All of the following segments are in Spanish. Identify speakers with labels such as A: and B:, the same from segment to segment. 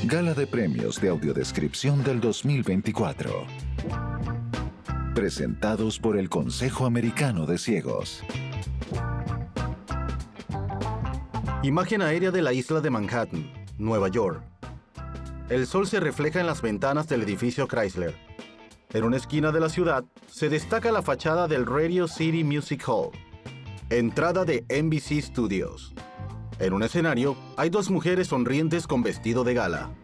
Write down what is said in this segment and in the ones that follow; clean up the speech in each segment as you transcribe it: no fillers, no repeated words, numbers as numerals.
A: Gala de Premios de Audiodescripción del 2024. Presentados por el Consejo Americano de Ciegos.
B: Imagen aérea de la isla de Manhattan, Nueva York. El sol se refleja en las ventanas del edificio Chrysler. En una esquina de la ciudad se destaca la fachada del Radio City Music Hall. Entrada de NBC Studios. En un escenario hay dos mujeres sonrientes con vestido de gala.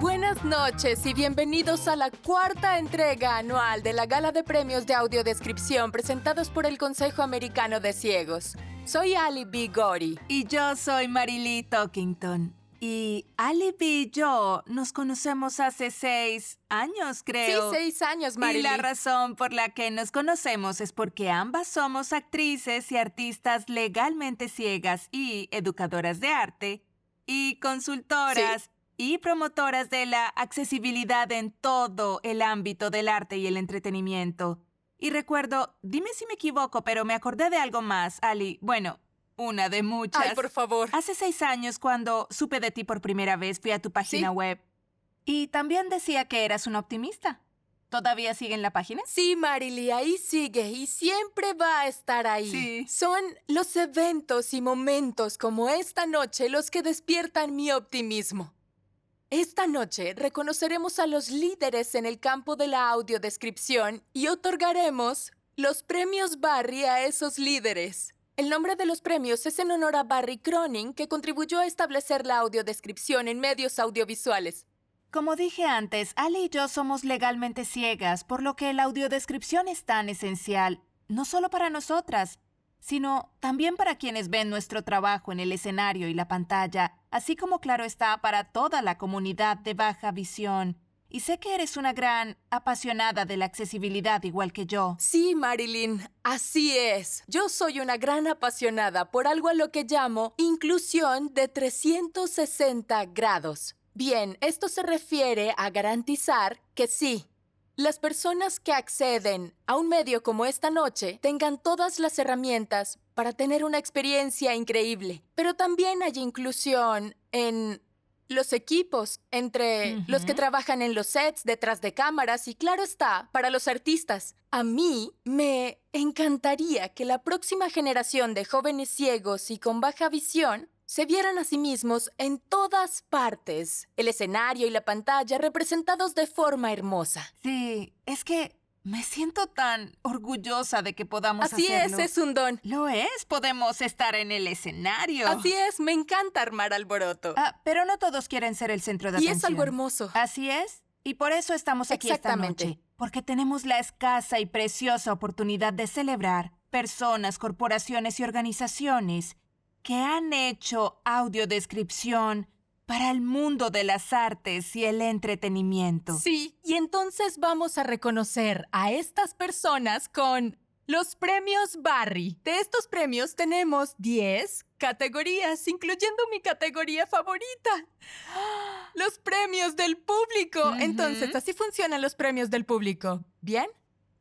C: Buenas noches y bienvenidos a la cuarta entrega anual de la Gala de Premios de Audiodescripción presentados por el Consejo Americano de Ciegos. Soy Ali B. Gori.
D: Y yo soy Marilee Talkington. Y Ali B. y yo nos conocemos hace 6 años, creo.
C: Sí, 6 años, Marilee.
D: Y la razón por la que nos conocemos es porque ambas somos actrices y artistas legalmente ciegas y educadoras de arte y consultoras.
C: Sí.
D: Y promotoras de la accesibilidad en todo el ámbito del arte y el entretenimiento. Y recuerdo, dime si me equivoco, pero me acordé de algo más, Ali. Bueno, una de muchas.
C: Ay, por favor.
D: Hace 6 años, cuando supe de ti por primera vez, fui a tu página web. Y también decía que eras una optimista. ¿Todavía sigue en la página?
C: Sí, Marilee, ahí sigue y siempre va a estar ahí.
D: Sí.
C: Son los eventos y momentos como esta noche los que despiertan mi optimismo. Esta noche reconoceremos a los líderes en el campo de la audiodescripción y otorgaremos los premios Barry a esos líderes. El nombre de los premios es en honor a Barry Cronin, que contribuyó a establecer la audiodescripción en medios audiovisuales.
D: Como dije antes, Ali y yo somos legalmente ciegas, por lo que la audiodescripción es tan esencial, no solo para nosotras, sino también para quienes ven nuestro trabajo en el escenario y la pantalla, así como claro está para toda la comunidad de baja visión. Y sé que eres una gran apasionada de la accesibilidad igual que yo.
C: Sí, Marilyn, así es. Yo soy una gran apasionada por algo a lo que llamo inclusión de 360 grados. Bien, esto se refiere a garantizar que sí, las personas que acceden a un medio como esta noche tengan todas las herramientas para tener una experiencia increíble. Pero también hay inclusión en los equipos, entre los que trabajan en los sets, detrás de cámaras y, claro está, para los artistas. A mí me encantaría que la próxima generación de jóvenes ciegos y con baja visión se vieran a sí mismos en todas partes, el escenario y la pantalla representados de forma hermosa.
D: Sí, es que me siento tan orgullosa de que podamos hacerlo.
C: Así es un don.
D: Lo es, podemos estar en el escenario.
C: Así es, me encanta armar alboroto.
D: Pero no todos quieren ser el centro de
C: Y
D: atención.
C: es algo hermoso.
D: Así es, y por eso estamos aquí esta noche. Porque tenemos la escasa y preciosa oportunidad de celebrar personas, corporaciones y organizaciones que han hecho audiodescripción para el mundo de las artes y el entretenimiento.
C: Sí, y entonces vamos a reconocer a estas personas con los premios Barry. De estos premios tenemos 10 categorías, incluyendo mi categoría favorita. Los premios del público. Entonces, así funcionan los premios del público. ¿Bien?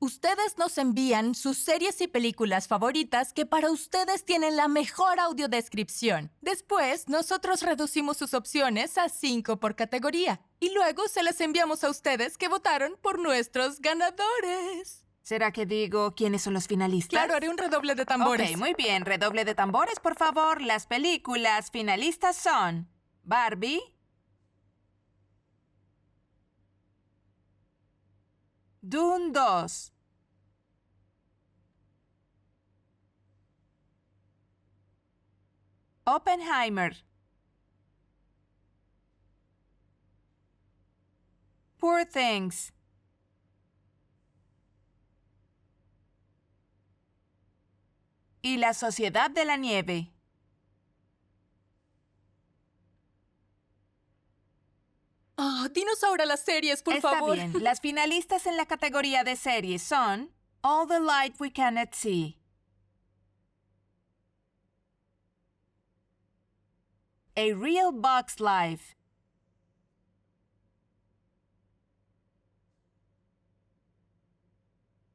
C: Ustedes nos envían sus series y películas favoritas que para ustedes tienen la mejor audiodescripción. Después, nosotros reducimos sus opciones a 5 por categoría. Y luego se las enviamos a ustedes que votaron por nuestros ganadores.
D: ¿Será que digo quiénes son los finalistas?
C: Claro, haré un redoble de tambores.
D: Ok, muy bien. Redoble de tambores, por favor. Las películas finalistas son Barbie, Dune 2, Oppenheimer, Poor Things, y La Sociedad de la Nieve.
C: Oh, dinos ahora las series, por favor.
D: Está bien. Las finalistas en la categoría de series son All the Light We Cannot See, A Real Bugs Life,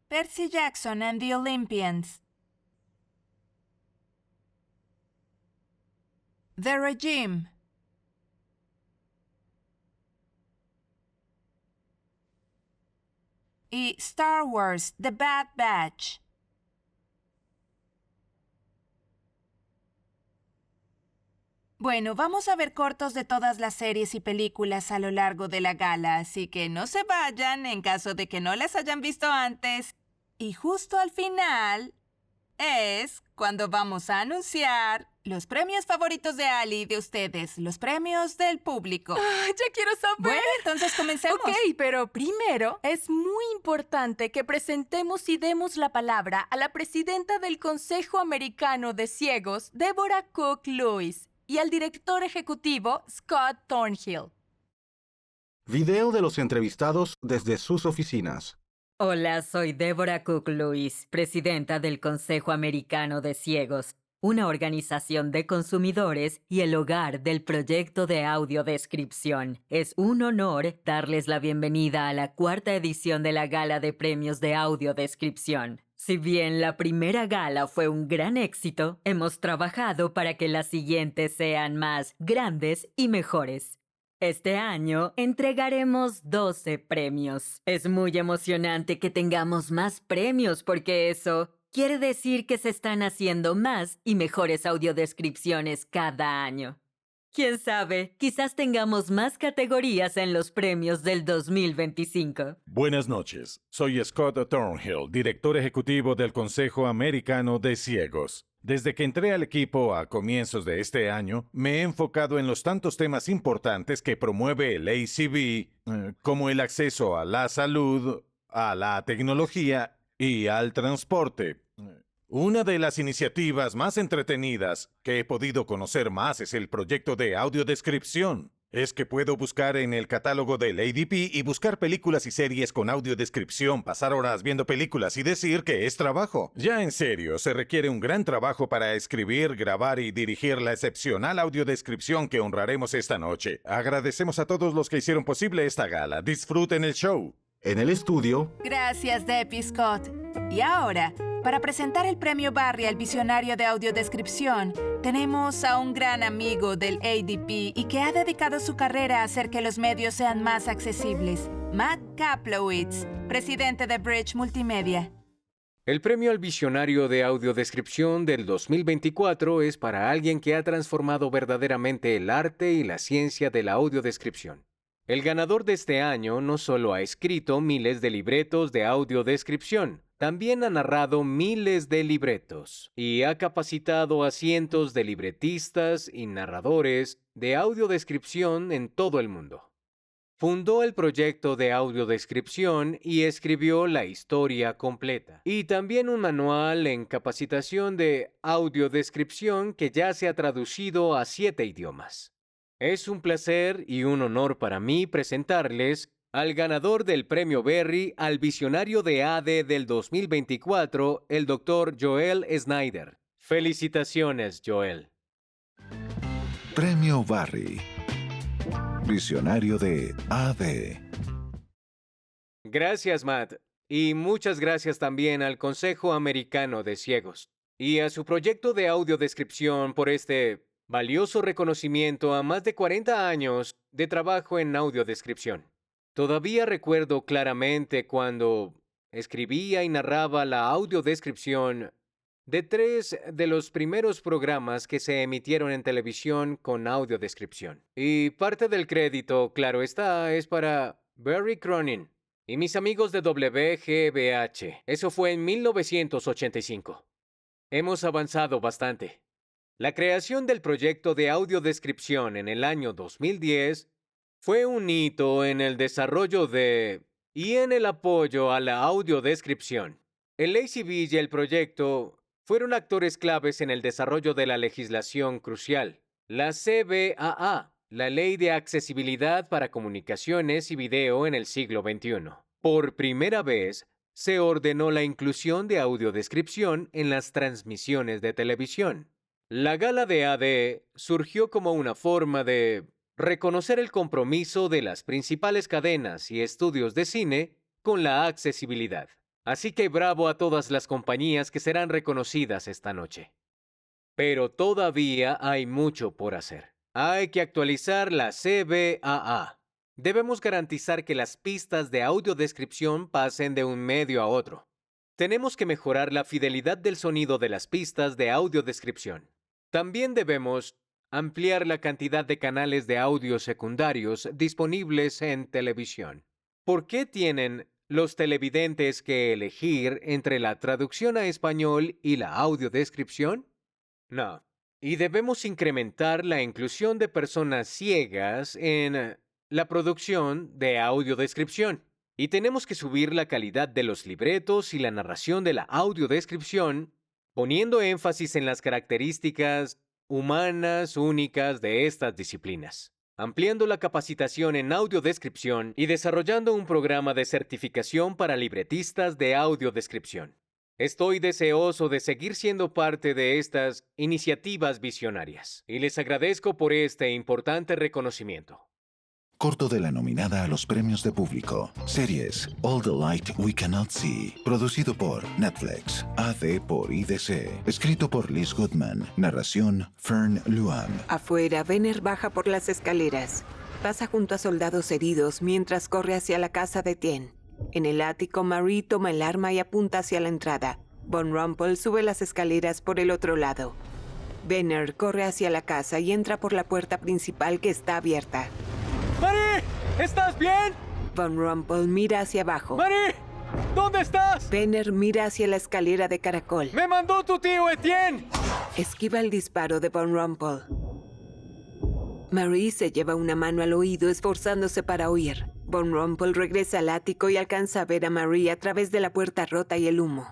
D: Percy Jackson and the Olympians, The Regime, y Star Wars: The Bad Batch. Bueno, vamos a ver cortos de todas las series y películas a lo largo de la gala, así que no se vayan en caso de que no las hayan visto antes. Y justo al final es cuando vamos a anunciar los premios favoritos de Ali y de ustedes, los premios del público.
C: Ya quiero saber.
D: Bueno, entonces comencemos.
C: Ok, pero primero es muy importante que presentemos y demos la palabra a la presidenta del Consejo Americano de Ciegos, Deborah Cook Lewis, y al director ejecutivo, Scott Thornhill.
B: Video de los entrevistados desde sus oficinas.
E: Hola, soy Deborah Cook Lewis, presidenta del Consejo Americano de Ciegos, una organización de consumidores y el hogar del proyecto de audiodescripción. Es un honor darles la bienvenida a la 4ª edición de la Gala de Premios de Audiodescripción. Si bien la primera gala fue un gran éxito, hemos trabajado para que las siguientes sean más grandes y mejores. Este año entregaremos 12 premios. Es muy emocionante que tengamos más premios porque eso quiere decir que se están haciendo más y mejores audiodescripciones cada año. ¿Quién sabe? Quizás tengamos más categorías en los premios del 2025.
F: Buenas noches. Soy Scott Thornhill, director ejecutivo del Consejo Americano de Ciegos. Desde que entré al equipo a comienzos de este año, me he enfocado en los tantos temas importantes que promueve el ACB, como el acceso a la salud, a la tecnología y al transporte. Una de las iniciativas más entretenidas que he podido conocer más es el proyecto de audiodescripción. Es que puedo buscar en el catálogo del ADP y buscar películas y series con audiodescripción, pasar horas viendo películas y decir que es trabajo. Ya en serio, se requiere un gran trabajo para escribir, grabar y dirigir la excepcional audiodescripción que honraremos esta noche. Agradecemos a todos los que hicieron posible esta gala. Disfruten el show.
B: En el estudio,
D: Gracias, Debbie Scott. Y ahora, para presentar el premio Barry al visionario de audiodescripción, tenemos a un gran amigo del ADP y que ha dedicado su carrera a hacer que los medios sean más accesibles. Matt Kaplowitz, presidente de Bridge Multimedia.
G: El premio al visionario de audiodescripción del 2024 es para alguien que ha transformado verdaderamente el arte y la ciencia de la audiodescripción. El ganador de este año no solo ha escrito miles de libretos de audiodescripción, también ha narrado miles de libretos y ha capacitado a cientos de libretistas y narradores de audiodescripción en todo el mundo. Fundó el proyecto de audiodescripción y escribió la historia completa. Y también un manual en capacitación de audiodescripción que ya se ha traducido a 7 idiomas. Es un placer y un honor para mí presentarles al ganador del premio Barry al visionario de AD del 2024, el Dr. Joel Snyder. Felicitaciones, Joel.
A: Premio Barry. Visionario de AD.
G: Gracias, Matt. Y muchas gracias también al Consejo Americano de Ciegos y a su proyecto de audiodescripción por este valioso reconocimiento a más de 40 años de trabajo en audiodescripción. Todavía recuerdo claramente cuando escribía y narraba la audiodescripción de 3 de los primeros programas que se emitieron en televisión con audiodescripción. Y parte del crédito, claro está, es para Barry Cronin y mis amigos de WGBH. Eso fue en 1985. Hemos avanzado bastante. La creación del proyecto de audiodescripción en el año 2010 fue un hito en el desarrollo y en el apoyo a la audiodescripción. El ACB y el proyecto fueron actores claves en el desarrollo de la legislación crucial, la CBAA, la Ley de Accesibilidad para Comunicaciones y Video en el siglo XXI. Por primera vez, se ordenó la inclusión de audiodescripción en las transmisiones de televisión. La gala de AD surgió como una forma de reconocer el compromiso de las principales cadenas y estudios de cine con la accesibilidad. Así que bravo a todas las compañías que serán reconocidas esta noche. Pero todavía hay mucho por hacer. Hay que actualizar la CBAA. Debemos garantizar que las pistas de audiodescripción pasen de un medio a otro. Tenemos que mejorar la fidelidad del sonido de las pistas de audiodescripción. También debemos ampliar la cantidad de canales de audio secundarios disponibles en televisión. ¿Por qué tienen los televidentes que elegir entre la traducción a español y la audiodescripción? No. Y debemos incrementar la inclusión de personas ciegas en la producción de audiodescripción. Y tenemos que subir la calidad de los libretos y la narración de la audiodescripción, poniendo énfasis en las características humanas únicas de estas disciplinas, ampliando la capacitación en audiodescripción y desarrollando un programa de certificación para libretistas de audiodescripción. Estoy deseoso de seguir siendo parte de estas iniciativas visionarias y les agradezco por este importante reconocimiento.
A: Corto de la nominada a los premios de público. Series All the Light We Cannot See. Producido por Netflix. AD por IDC. Escrito por Liz Goodman. Narración Fern Luan.
H: Afuera, Venner baja por las escaleras. Pasa junto a soldados heridos mientras corre hacia la casa de Tien. En el ático, Marie toma el arma y apunta hacia la entrada. Von Rumple sube las escaleras por el otro lado. Venner corre hacia la casa y entra por la puerta principal que está abierta.
G: ¡Marie! ¿Estás bien?
H: Von Rumple mira hacia abajo.
G: ¡Marie! ¿Dónde estás?
H: Venner mira hacia la escalera de caracol.
G: ¡Me mandó tu tío Etienne!
H: Esquiva el disparo de Von Rumple. Marie se lleva una mano al oído esforzándose para oír. Von Rumple regresa al ático y alcanza a ver a Marie a través de la puerta rota y el humo.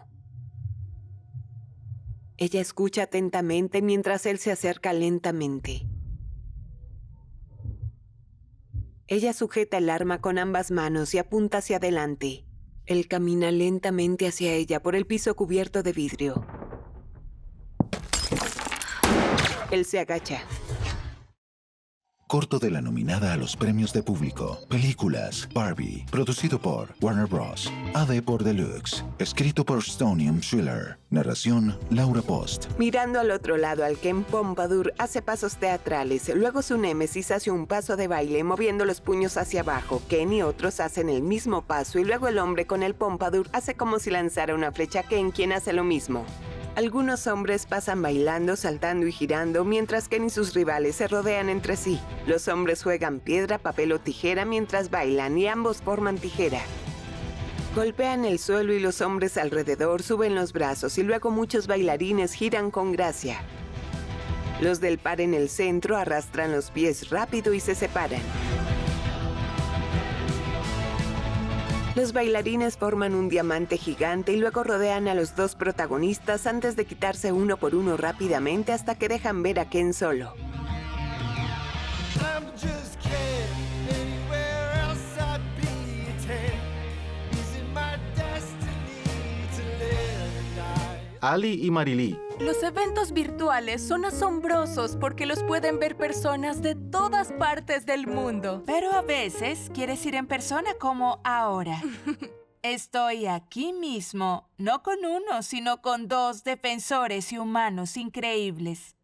H: Ella escucha atentamente mientras él se acerca lentamente. Ella sujeta el arma con ambas manos y apunta hacia adelante. Él camina lentamente hacia ella por el piso cubierto de vidrio. Él se agacha.
A: Corto de la nominada a los premios de público. Películas Barbie. Producido por Warner Bros. AD por Deluxe. Escrito por Stonium Schiller. Narración Laura Post.
H: Mirando al otro lado, al Ken Pompadour hace pasos teatrales. Luego su némesis hace un paso de baile moviendo los puños hacia abajo. Ken y otros hacen el mismo paso y luego el hombre con el Pompadour hace como si lanzara una flecha a Ken, quien hace lo mismo. Algunos hombres pasan bailando, saltando y girando, mientras Ken y sus rivales se rodean entre sí. Los hombres juegan piedra, papel o tijera mientras bailan y ambos forman tijera. Golpean el suelo y los hombres alrededor suben los brazos y luego muchos bailarines giran con gracia. Los del par en el centro arrastran los pies rápido y se separan. Los bailarines forman un diamante gigante y luego rodean a los dos protagonistas antes de quitarse uno por uno rápidamente hasta que dejan ver a Ken solo.
B: Ali y Marilee.
C: Los eventos virtuales son asombrosos porque los pueden ver personas de todas partes del mundo.
D: Pero a veces quieres ir en persona como ahora. Estoy aquí mismo, no con uno, sino con dos defensores y humanos increíbles.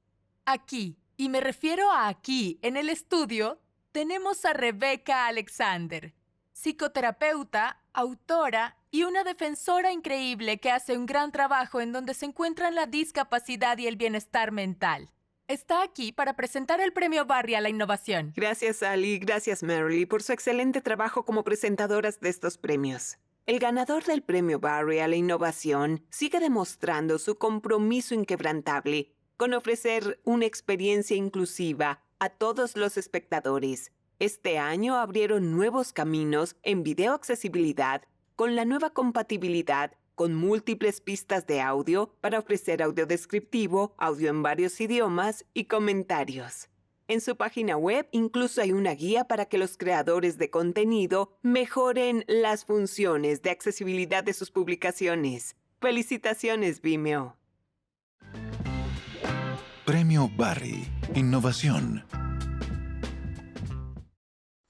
C: Aquí, y me refiero a aquí, en el estudio, tenemos a Rebecca Alexander, psicoterapeuta, autora y una defensora increíble que hace un gran trabajo en donde se encuentran la discapacidad y el bienestar mental. Está aquí para presentar el Premio Barry a la innovación.
H: Gracias, Ali. Gracias, Marilee, por su excelente trabajo como presentadoras de estos premios. El ganador del Premio Barry a la innovación sigue demostrando su compromiso inquebrantable con ofrecer una experiencia inclusiva a todos los espectadores. Este año abrieron nuevos caminos en videoaccesibilidad con la nueva compatibilidad con múltiples pistas de audio para ofrecer audio descriptivo, audio en varios idiomas y comentarios. En su página web incluso hay una guía para que los creadores de contenido mejoren las funciones de accesibilidad de sus publicaciones. ¡Felicitaciones, Vimeo!
A: Premio Barry. Innovación.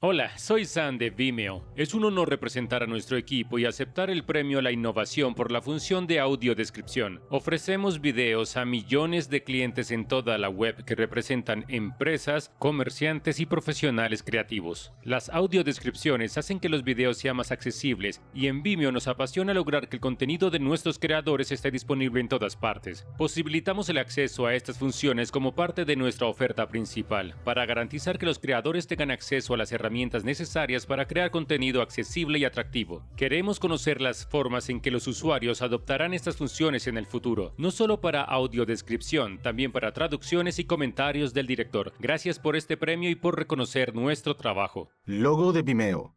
I: Hola, soy Sam de Vimeo. Es un honor representar a nuestro equipo y aceptar el premio a la innovación por la función de audiodescripción. Ofrecemos videos a millones de clientes en toda la web que representan empresas, comerciantes y profesionales creativos. Las audiodescripciones hacen que los videos sean más accesibles y en Vimeo nos apasiona lograr que el contenido de nuestros creadores esté disponible en todas partes. Posibilitamos el acceso a estas funciones como parte de nuestra oferta principal, para garantizar que los creadores tengan acceso a las herramientas necesarias para crear contenido accesible y atractivo. Queremos conocer las formas en que los usuarios adoptarán estas funciones en el futuro, no solo para audiodescripción, también para traducciones y comentarios del director. Gracias por este premio y por reconocer nuestro trabajo.
B: Logo de Vimeo.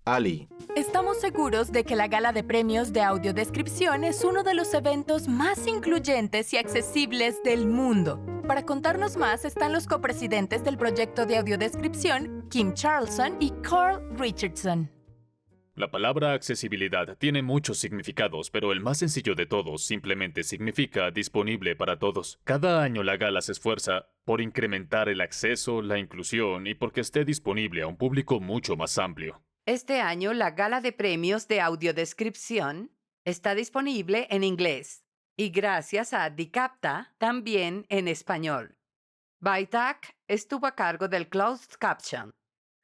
B: Ali.
C: Estamos seguros de que la Gala de Premios de Audiodescripción es uno de los eventos más incluyentes y accesibles del mundo. Para contarnos más están los copresidentes del proyecto de audiodescripción, Kim Charlson y Carl Richardson.
J: La palabra accesibilidad tiene muchos significados, pero el más sencillo de todos simplemente significa disponible para todos. Cada año la gala se esfuerza por incrementar el acceso, la inclusión y porque esté disponible a un público mucho más amplio.
K: Este año, la Gala de Premios de Audiodescripción está disponible en inglés y gracias a Dicapta también en español. Bytac estuvo a cargo del Closed Caption.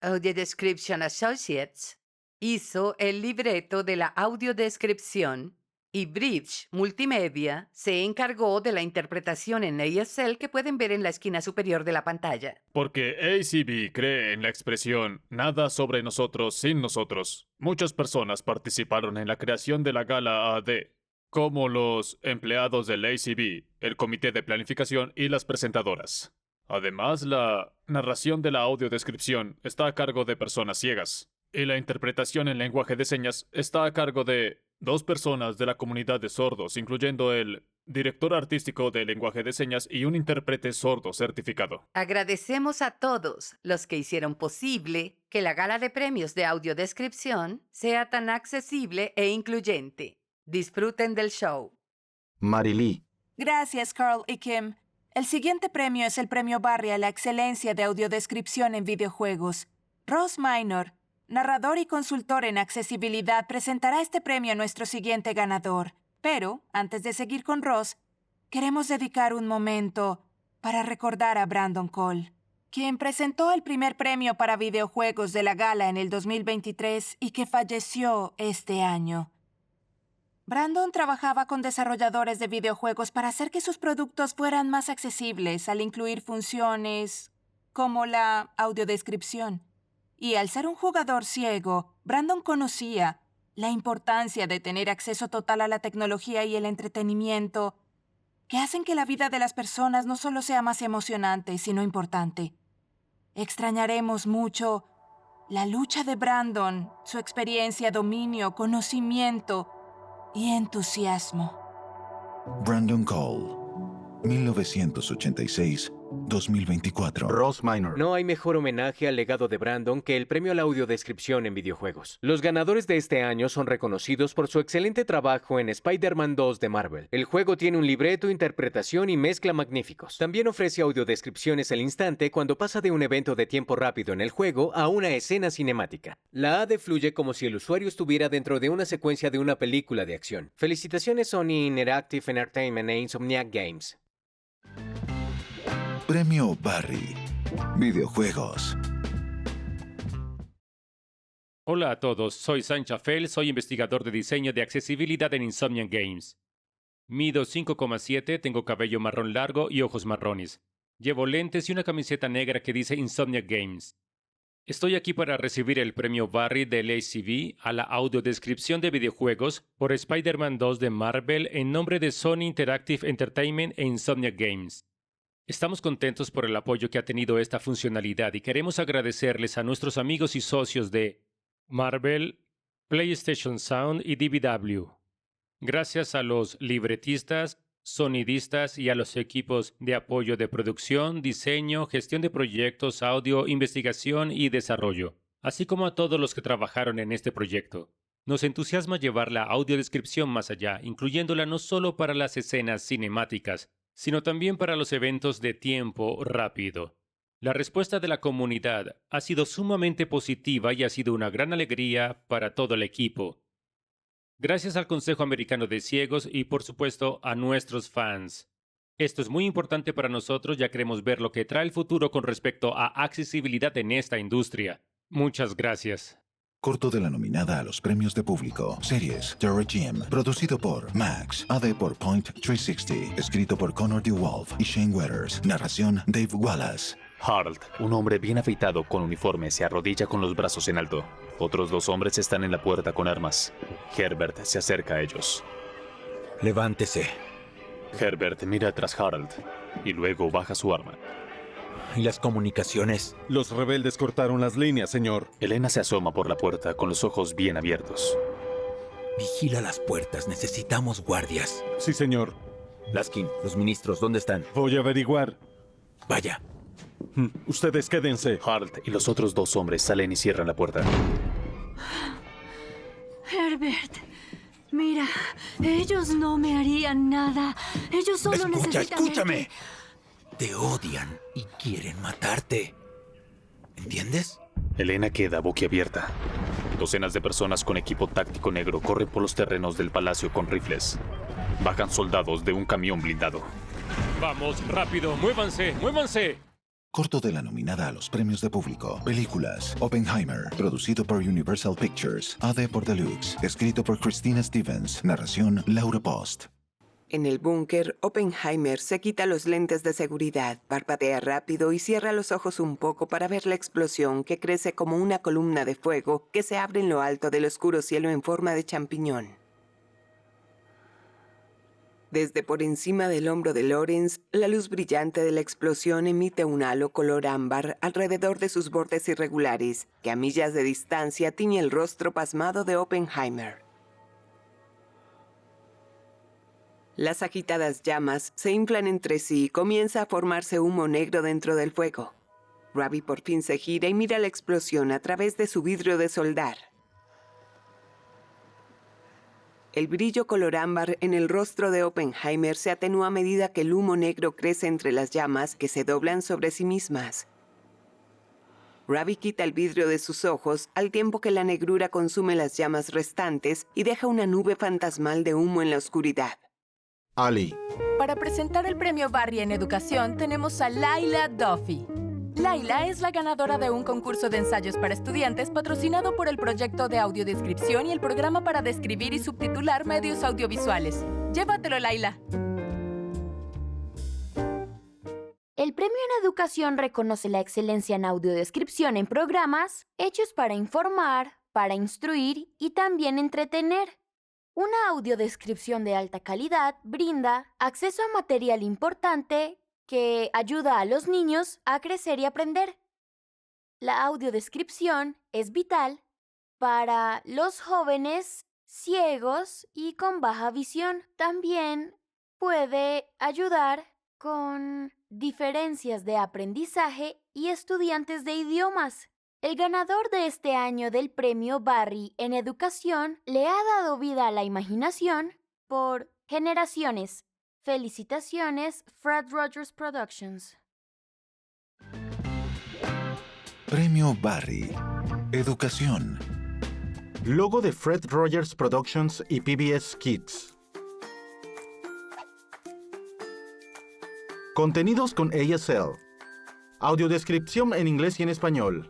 K: Audiodescription Associates hizo el libreto de la audiodescripción y Bridge Multimedia se encargó de la interpretación en ASL que pueden ver en la esquina superior de la pantalla.
J: Porque ACB cree en la expresión nada sobre nosotros sin nosotros. Muchas personas participaron en la creación de la gala AD, como los empleados del ACB, el comité de planificación y las presentadoras. Además, la narración de la audiodescripción está a cargo de personas ciegas, y la interpretación en lenguaje de señas está a cargo de 2 personas de la comunidad de sordos, incluyendo el director artístico de lenguaje de señas y un intérprete sordo certificado.
K: Agradecemos a todos los que hicieron posible que la Gala de Premios de Audiodescripción sea tan accesible e incluyente. Disfruten del show.
B: Marilí.
D: Gracias, Carl y Kim. El siguiente premio es el Premio Barry a la excelencia de audiodescripción en videojuegos. Ross Minor, narrador y consultor en accesibilidad, presentará este premio a nuestro siguiente ganador. Pero, antes de seguir con Ross, queremos dedicar un momento para recordar a Brandon Cole, quien presentó el primer premio para videojuegos de la gala en el 2023 y que falleció este año. Brandon trabajaba con desarrolladores de videojuegos para hacer que sus productos fueran más accesibles al incluir funciones como la audiodescripción. Y al ser un jugador ciego, Brandon conocía la importancia de tener acceso total a la tecnología y el entretenimiento que hacen que la vida de las personas no solo sea más emocionante, sino importante. Extrañaremos mucho la lucha de Brandon, su experiencia, dominio, conocimiento y entusiasmo.
A: Brandon Cole, 1986-2024.
B: Ross Minor.
G: No hay mejor homenaje al legado de Brandon que el premio a la audiodescripción en videojuegos. Los ganadores de este año son reconocidos por su excelente trabajo en Spider-Man 2 de Marvel. El juego tiene un libreto, interpretación y mezcla magníficos. También ofrece audiodescripciones al instante cuando pasa de un evento de tiempo rápido en el juego a una escena cinemática. La AD fluye como si el usuario estuviera dentro de una secuencia de una película de acción. Felicitaciones Sony Interactive Entertainment e Insomniac Games.
A: Premio Barry. Videojuegos.
I: Hola a todos, soy Sancha Fell, soy investigador de diseño de accesibilidad en Insomniac Games. Mido 5,7, tengo cabello marrón largo y ojos marrones. Llevo lentes y una camiseta negra que dice Insomniac Games. Estoy aquí para recibir el premio Barry del ACB a la audiodescripción de videojuegos por Spider-Man 2 de Marvel en nombre de Sony Interactive Entertainment e Insomniac Games. Estamos contentos por el apoyo que ha tenido esta funcionalidad y queremos agradecerles a nuestros amigos y socios de Marvel, PlayStation Sound y DBW. Gracias a los libretistas, sonidistas y a los equipos de apoyo de producción, diseño, gestión de proyectos, audio, investigación y desarrollo, así como a todos los que trabajaron en este proyecto. Nos entusiasma llevar la audiodescripción más allá, incluyéndola no solo para las escenas cinemáticas, sino también para los eventos de tiempo rápido. La respuesta de la comunidad ha sido sumamente positiva y ha sido una gran alegría para todo el equipo. Gracias al Consejo Americano de Ciegos y, por supuesto, a nuestros fans. Esto es muy importante para nosotros, ya queremos ver lo que trae el futuro con respecto a accesibilidad en esta industria. Muchas gracias.
A: Corto de la nominada a los premios de público. Series The Regime. Producido por Max. AD por Point 360. Escrito por Connor DeWolf y Shane Weathers. Narración Dave Wallace.
L: Harold, un hombre bien afeitado con uniforme, se arrodilla con los brazos en alto. Otros 2 hombres están en la puerta con armas. Herbert se acerca a ellos.
M: Levántese.
L: Herbert mira tras Harold y luego baja su arma.
M: ¿Y las comunicaciones?
F: Los rebeldes cortaron las líneas, señor.
L: Elena se asoma por la puerta con los ojos bien abiertos.
M: Vigila las puertas, necesitamos guardias.
F: Sí, señor.
M: Laskin, los ministros, ¿dónde están?
F: Voy a averiguar.
M: Vaya.
F: Ustedes quédense.
L: Harold y los otros 2 hombres salen y cierran la puerta.
N: Herbert, mira, ellos no me harían nada. Ellos solo necesitan...
M: Escúchame. Te odian y quieren matarte. ¿Entiendes?
L: Elena queda boquiabierta. Docenas de personas con equipo táctico negro corren por los terrenos del palacio con rifles. Bajan soldados de un camión blindado.
I: Vamos, rápido, muévanse, muévanse.
A: Corto de la nominada a los premios de público. Películas. Oppenheimer. Producido por Universal Pictures. AD por Deluxe. Escrito por Christina Stevens. Narración Laura Post.
H: En el búnker, Oppenheimer se quita los lentes de seguridad, parpadea rápido y cierra los ojos un poco para ver la explosión que crece como una columna de fuego que se abre en lo alto del oscuro cielo en forma de champiñón. Desde por encima del hombro de Lawrence, la luz brillante de la explosión emite un halo color ámbar alrededor de sus bordes irregulares, que a millas de distancia tiñe el rostro pasmado de Oppenheimer. Las agitadas llamas se inflan entre sí y comienza a formarse humo negro dentro del fuego. Ravi por fin se gira y mira la explosión a través de su vidrio de soldar. El brillo color ámbar en el rostro de Oppenheimer se atenúa a medida que el humo negro crece entre las llamas que se doblan sobre sí mismas. Ravi quita el vidrio de sus ojos al tiempo que la negrura consume las llamas restantes y deja una nube fantasmal de humo en la oscuridad.
B: Ali.
C: Para presentar el premio Barry en educación tenemos a Laila Duffy. Laila es la ganadora de un concurso de ensayos para estudiantes patrocinado por el proyecto de audiodescripción y el programa para describir y subtitular medios audiovisuales. Llévatelo, Laila.
O: El premio en educación reconoce la excelencia en audiodescripción en programas hechos para informar, para instruir y también entretener. Una audiodescripción de alta calidad brinda acceso a material importante que ayuda a los niños a crecer y aprender. La audiodescripción es vital para los jóvenes ciegos y con baja visión. También puede ayudar con diferencias de aprendizaje y estudiantes de idiomas. El ganador de este año del premio Barry en educación le ha dado vida a la imaginación por generaciones. Felicitaciones, Fred Rogers Productions.
A: Premio Barry. Educación.
B: Logo de Fred Rogers Productions y PBS Kids. Contenidos con ASL. Audiodescripción en inglés y en español.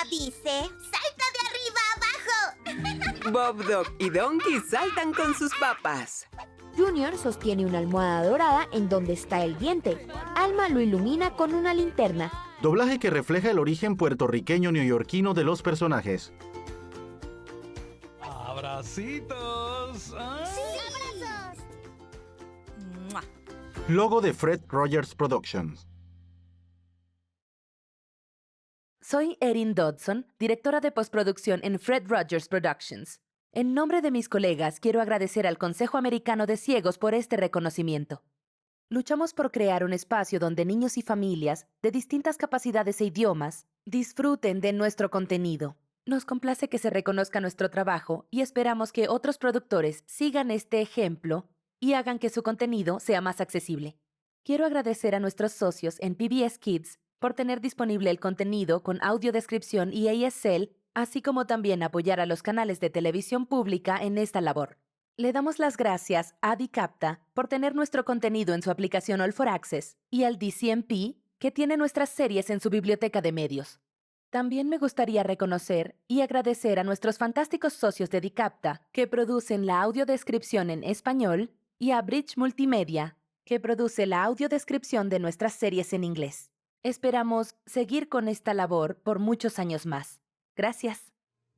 P: Dice, ¡salta de arriba abajo!
H: Bob, Doc y Donkey saltan con sus papas.
O: Junior sostiene una almohada dorada en donde está el diente. Alma lo ilumina con una linterna.
B: Doblaje que refleja el origen puertorriqueño neoyorquino de los personajes.
Q: ¡Abracitos!
P: ¡Sí, abrazos!
B: Logo de Fred Rogers Productions.
R: Soy Erin Dodson, directora de postproducción en Fred Rogers Productions. En nombre de mis colegas, quiero agradecer al Consejo Americano de Ciegos por este reconocimiento. Luchamos por crear un espacio donde niños y familias de distintas capacidades e idiomas disfruten de nuestro contenido. Nos complace que se reconozca nuestro trabajo y esperamos que otros productores sigan este ejemplo y hagan que su contenido sea más accesible. Quiero agradecer a nuestros socios en PBS Kids por tener disponible el contenido con audiodescripción y ASL, así como también apoyar a los canales de televisión pública en esta labor. Le damos las gracias a Dicapta por tener nuestro contenido en su aplicación All for Access y al DCMP, que tiene nuestras series en su biblioteca de medios. También me gustaría reconocer y agradecer a nuestros fantásticos socios de Dicapta, que producen la audiodescripción en español, y a Bridge Multimedia, que produce la audiodescripción de nuestras series en inglés. Esperamos seguir con esta labor por muchos años más. Gracias.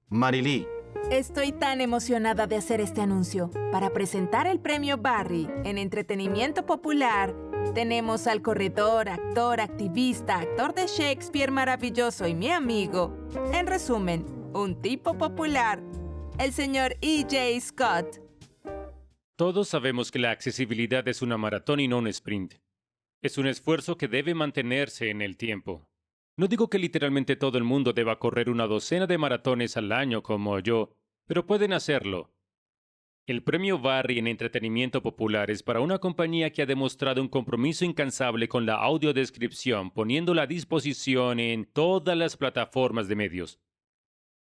B: Marilee.
D: Estoy tan emocionada de hacer este anuncio. Para presentar el premio Barry en entretenimiento popular, tenemos al corredor, actor, activista, actor de Shakespeare maravilloso y mi amigo. En resumen, un tipo popular, el señor E.J. Scott.
I: Todos sabemos que la accesibilidad es una maratón y no un sprint. Es un esfuerzo que debe mantenerse en el tiempo. No digo que literalmente todo el mundo deba correr una docena de maratones al año como yo, pero pueden hacerlo. El premio Barry en entretenimiento popular es para una compañía que ha demostrado un compromiso incansable con la audiodescripción, poniéndola a disposición en todas las plataformas de medios.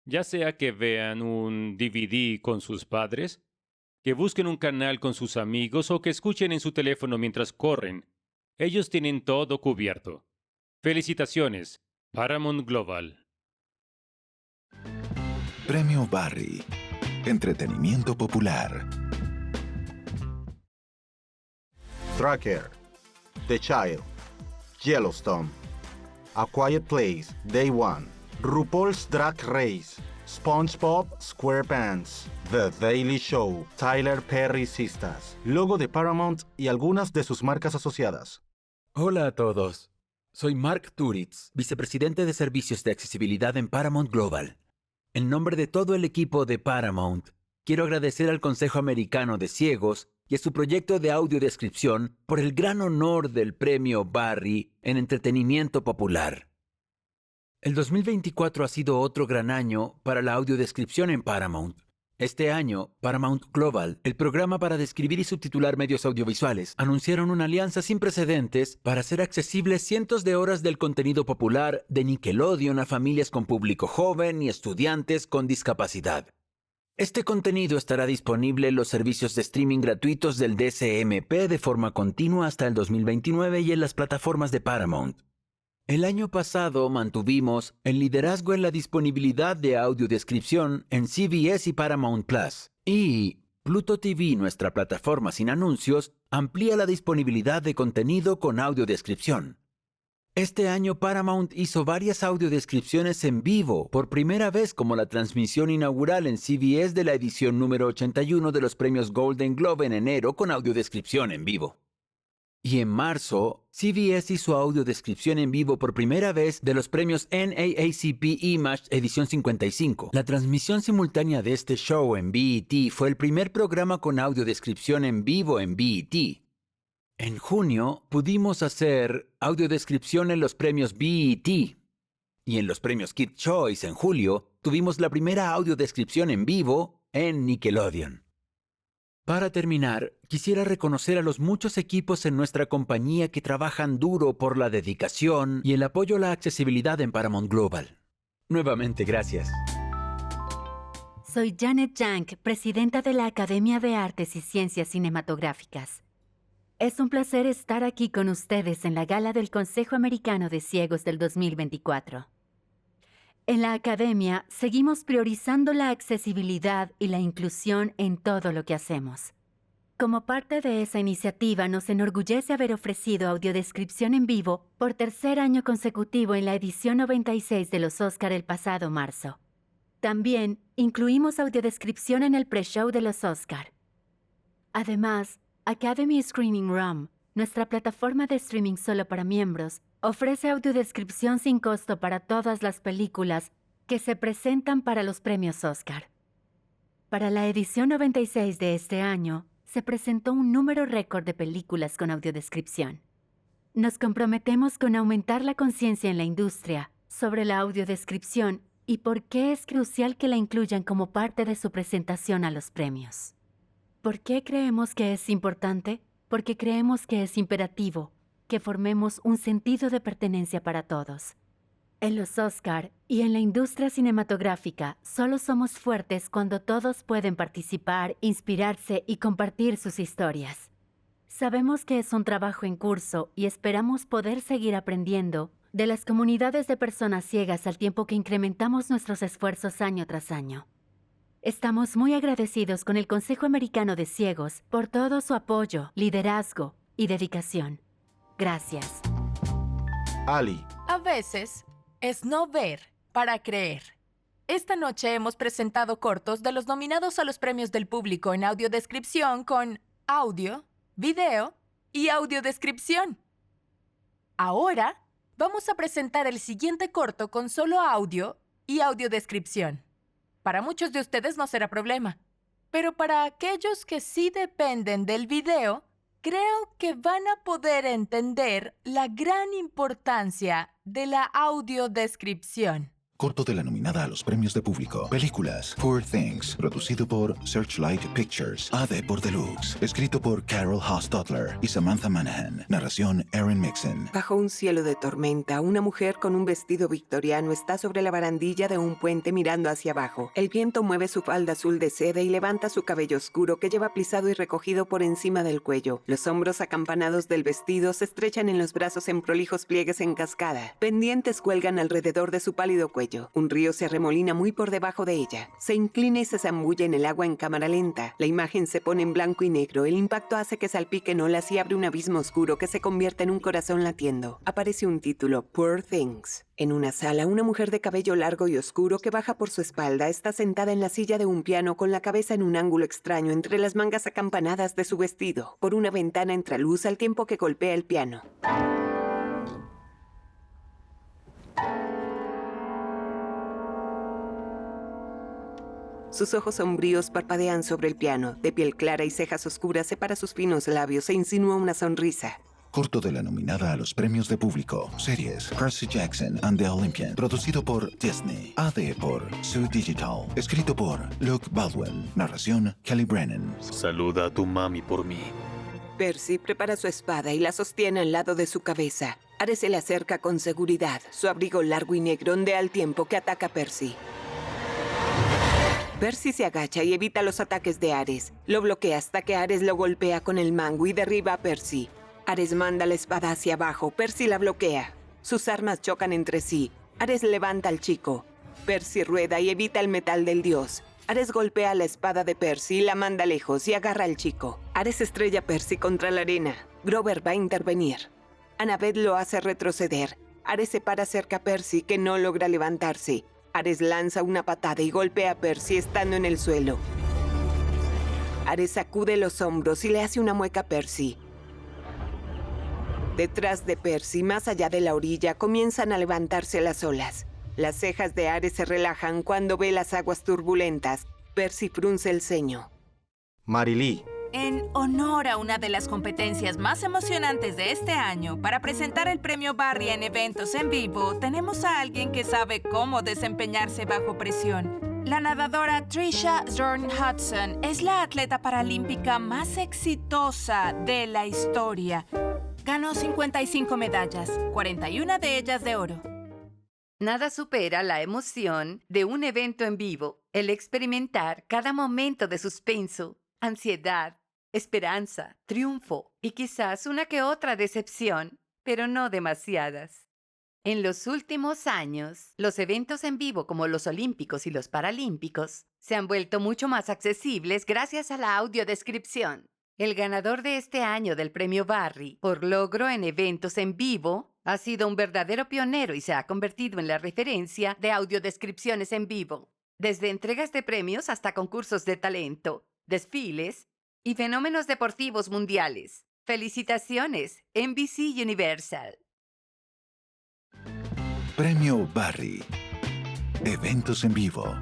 I: Ya sea que vean un DVD con sus padres, que busquen un canal con sus amigos o que escuchen en su teléfono mientras corren, ellos tienen todo cubierto. Felicitaciones, Paramount Global.
A: Premio Barry. Entretenimiento popular.
B: Tracker, The Child, Yellowstone, A Quiet Place, Day One, RuPaul's Drag Race, SpongeBob SquarePants, The Daily Show, Tyler Perry Sisters, logo de Paramount y algunas de sus marcas asociadas.
M: Hola a todos. Soy Mark Turitz, vicepresidente de Servicios de Accesibilidad en Paramount Global. En nombre de todo el equipo de Paramount, quiero agradecer al Consejo Americano de Ciegos y a su proyecto de audiodescripción por el gran honor del premio Barry en entretenimiento popular. El 2024 ha sido otro gran año para la audiodescripción en Paramount. Este año, Paramount Global, el programa para describir y subtitular medios audiovisuales, anunciaron una alianza sin precedentes para hacer accesibles cientos de horas del contenido popular de Nickelodeon a familias con público joven y estudiantes con discapacidad. Este contenido estará disponible en los servicios de streaming gratuitos del DCMP de forma continua hasta el 2029 y en las plataformas de Paramount. El año pasado mantuvimos el liderazgo en la disponibilidad de audiodescripción en CBS y Paramount Plus. Y Pluto TV, nuestra plataforma sin anuncios, amplía la disponibilidad de contenido con audiodescripción. Este año Paramount hizo varias audiodescripciones en vivo, por primera vez como la transmisión inaugural en CBS de la edición número 81 de los premios Golden Globe en enero con audiodescripción en vivo. Y en marzo, CBS hizo audiodescripción en vivo por primera vez de los premios NAACP Image edición 55. La transmisión simultánea de este show en BET fue el primer programa con audiodescripción en vivo en BET. En junio, pudimos hacer audiodescripción en los premios BET. Y en los premios Kids Choice en julio, tuvimos la primera audiodescripción en vivo en Nickelodeon. Para terminar, quisiera reconocer a los muchos equipos en nuestra compañía que trabajan duro por la dedicación y el apoyo a la accesibilidad en Paramount Global. Nuevamente, gracias.
N: Soy Janet Jank, presidenta de la Academia de Artes y Ciencias Cinematográficas. Es un placer estar aquí con ustedes en la gala del Consejo Americano de Ciegos del 2024. En la Academia, seguimos priorizando la accesibilidad y la inclusión en todo lo que hacemos. Como parte de esa iniciativa, nos enorgullece haber ofrecido audiodescripción en vivo por tercer año consecutivo en la edición 96 de los Oscar el pasado marzo. También incluimos audiodescripción en el pre-show de los Oscar. Además, Academy Screening Room, nuestra plataforma de streaming solo para miembros, ofrece audiodescripción sin costo para todas las películas que se presentan para los premios Oscar. Para la edición 96 de este año, se presentó un número récord de películas con audiodescripción. Nos comprometemos con aumentar la conciencia en la industria sobre la audiodescripción y por qué es crucial que la incluyan como parte de su presentación a los premios. ¿Por qué creemos que es importante? Porque creemos que es imperativo. que formemos un sentido de pertenencia para todos. En los Oscar y en la industria cinematográfica, solo somos fuertes cuando todos pueden participar, inspirarse y compartir sus historias. Sabemos que es un trabajo en curso y esperamos poder seguir aprendiendo de las comunidades de personas ciegas al tiempo que incrementamos nuestros esfuerzos año tras año. Estamos muy agradecidos con el Consejo Americano de Ciegos por todo su apoyo, liderazgo y dedicación. Gracias.
B: Ali.
C: A veces es no ver para creer. Esta noche hemos presentado cortos de los nominados a los premios del público en audiodescripción con audio, video y audiodescripción. Ahora vamos a presentar el siguiente corto con solo audio y audiodescripción. Para muchos de ustedes no será problema, pero para aquellos que sí dependen del video, creo que van a poder entender la gran importancia de la audiodescripción.
A: Corto de la nominada a los premios de público. Películas. Poor Things. Producido por Searchlight Pictures. AD por Deluxe. Escrito por Carol Hostetler y Samantha Manahan. Narración Aaron Mixon.
H: Bajo un cielo de tormenta, una mujer con un vestido victoriano está sobre la barandilla de un puente mirando hacia abajo. El viento mueve su falda azul de seda y levanta su cabello oscuro que lleva plisado y recogido por encima del cuello. Los hombros acampanados del vestido se estrechan en los brazos en prolijos pliegues en cascada. Pendientes cuelgan alrededor de su pálido cuello. Un río se arremolina muy por debajo de ella. Se inclina y se zambulle en el agua en cámara lenta. La imagen se pone en blanco y negro. El impacto hace que salpiquen olas y abre un abismo oscuro que se convierte en un corazón latiendo. Aparece un título, Poor Things. En una sala, una mujer de cabello largo y oscuro que baja por su espalda está sentada en la silla de un piano con la cabeza en un ángulo extraño entre las mangas acampanadas de su vestido. Por una ventana entra luz al tiempo que golpea el piano. Sus ojos sombríos parpadean sobre el piano. De piel clara y cejas oscuras separa sus finos labios e insinúa una sonrisa.
A: Corto de la nominada a los premios de público. Series. Percy Jackson and the Olympian. Producido por Disney. AD por Zoo Digital. Escrito por Luke Baldwin. Narración Kelly Brennan.
L: Saluda a tu mami por mí.
H: Percy prepara su espada y la sostiene al lado de su cabeza. Ares se le acerca con seguridad. Su abrigo largo y negro ondea al tiempo que ataca a Percy. Percy se agacha y evita los ataques de Ares. Lo bloquea hasta que Ares lo golpea con el mango y derriba a Percy. Ares manda la espada hacia abajo. Percy la bloquea. Sus armas chocan entre sí. Ares levanta al chico. Percy rueda y evita el metal del dios. Ares golpea la espada de Percy y la manda lejos y agarra al chico. Ares estrella a Percy contra la arena. Grover va a intervenir. Annabeth lo hace retroceder. Ares se para cerca a Percy, que no logra levantarse. Ares lanza una patada y golpea a Percy estando en el suelo. Ares sacude los hombros y le hace una mueca a Percy. Detrás de Percy, más allá de la orilla, comienzan a levantarse las olas. Las cejas de Ares se relajan cuando ve las aguas turbulentas. Percy frunce el ceño.
B: Marilee.
D: En honor a una de las competencias más emocionantes de este año, para presentar el premio Barry en eventos en vivo, tenemos a alguien que sabe cómo desempeñarse bajo presión. La nadadora Trisha Zorn Hudson es la atleta paralímpica más exitosa de la historia. Ganó 55 medallas, 41 de ellas de oro.
K: Nada supera la emoción de un evento en vivo, el experimentar cada momento de suspenso, ansiedad, esperanza, triunfo y quizás una que otra decepción, pero no demasiadas. En los últimos años, los eventos en vivo como los Olímpicos y los Paralímpicos se han vuelto mucho más accesibles gracias a la audiodescripción. El ganador de este año del premio Barry por logro en eventos en vivo ha sido un verdadero pionero y se ha convertido en la referencia de audiodescripciones en vivo, desde entregas de premios hasta concursos de talento, desfiles y fenómenos deportivos mundiales. ¡Felicitaciones, NBC Universal!
A: Premio Barry. Eventos en vivo.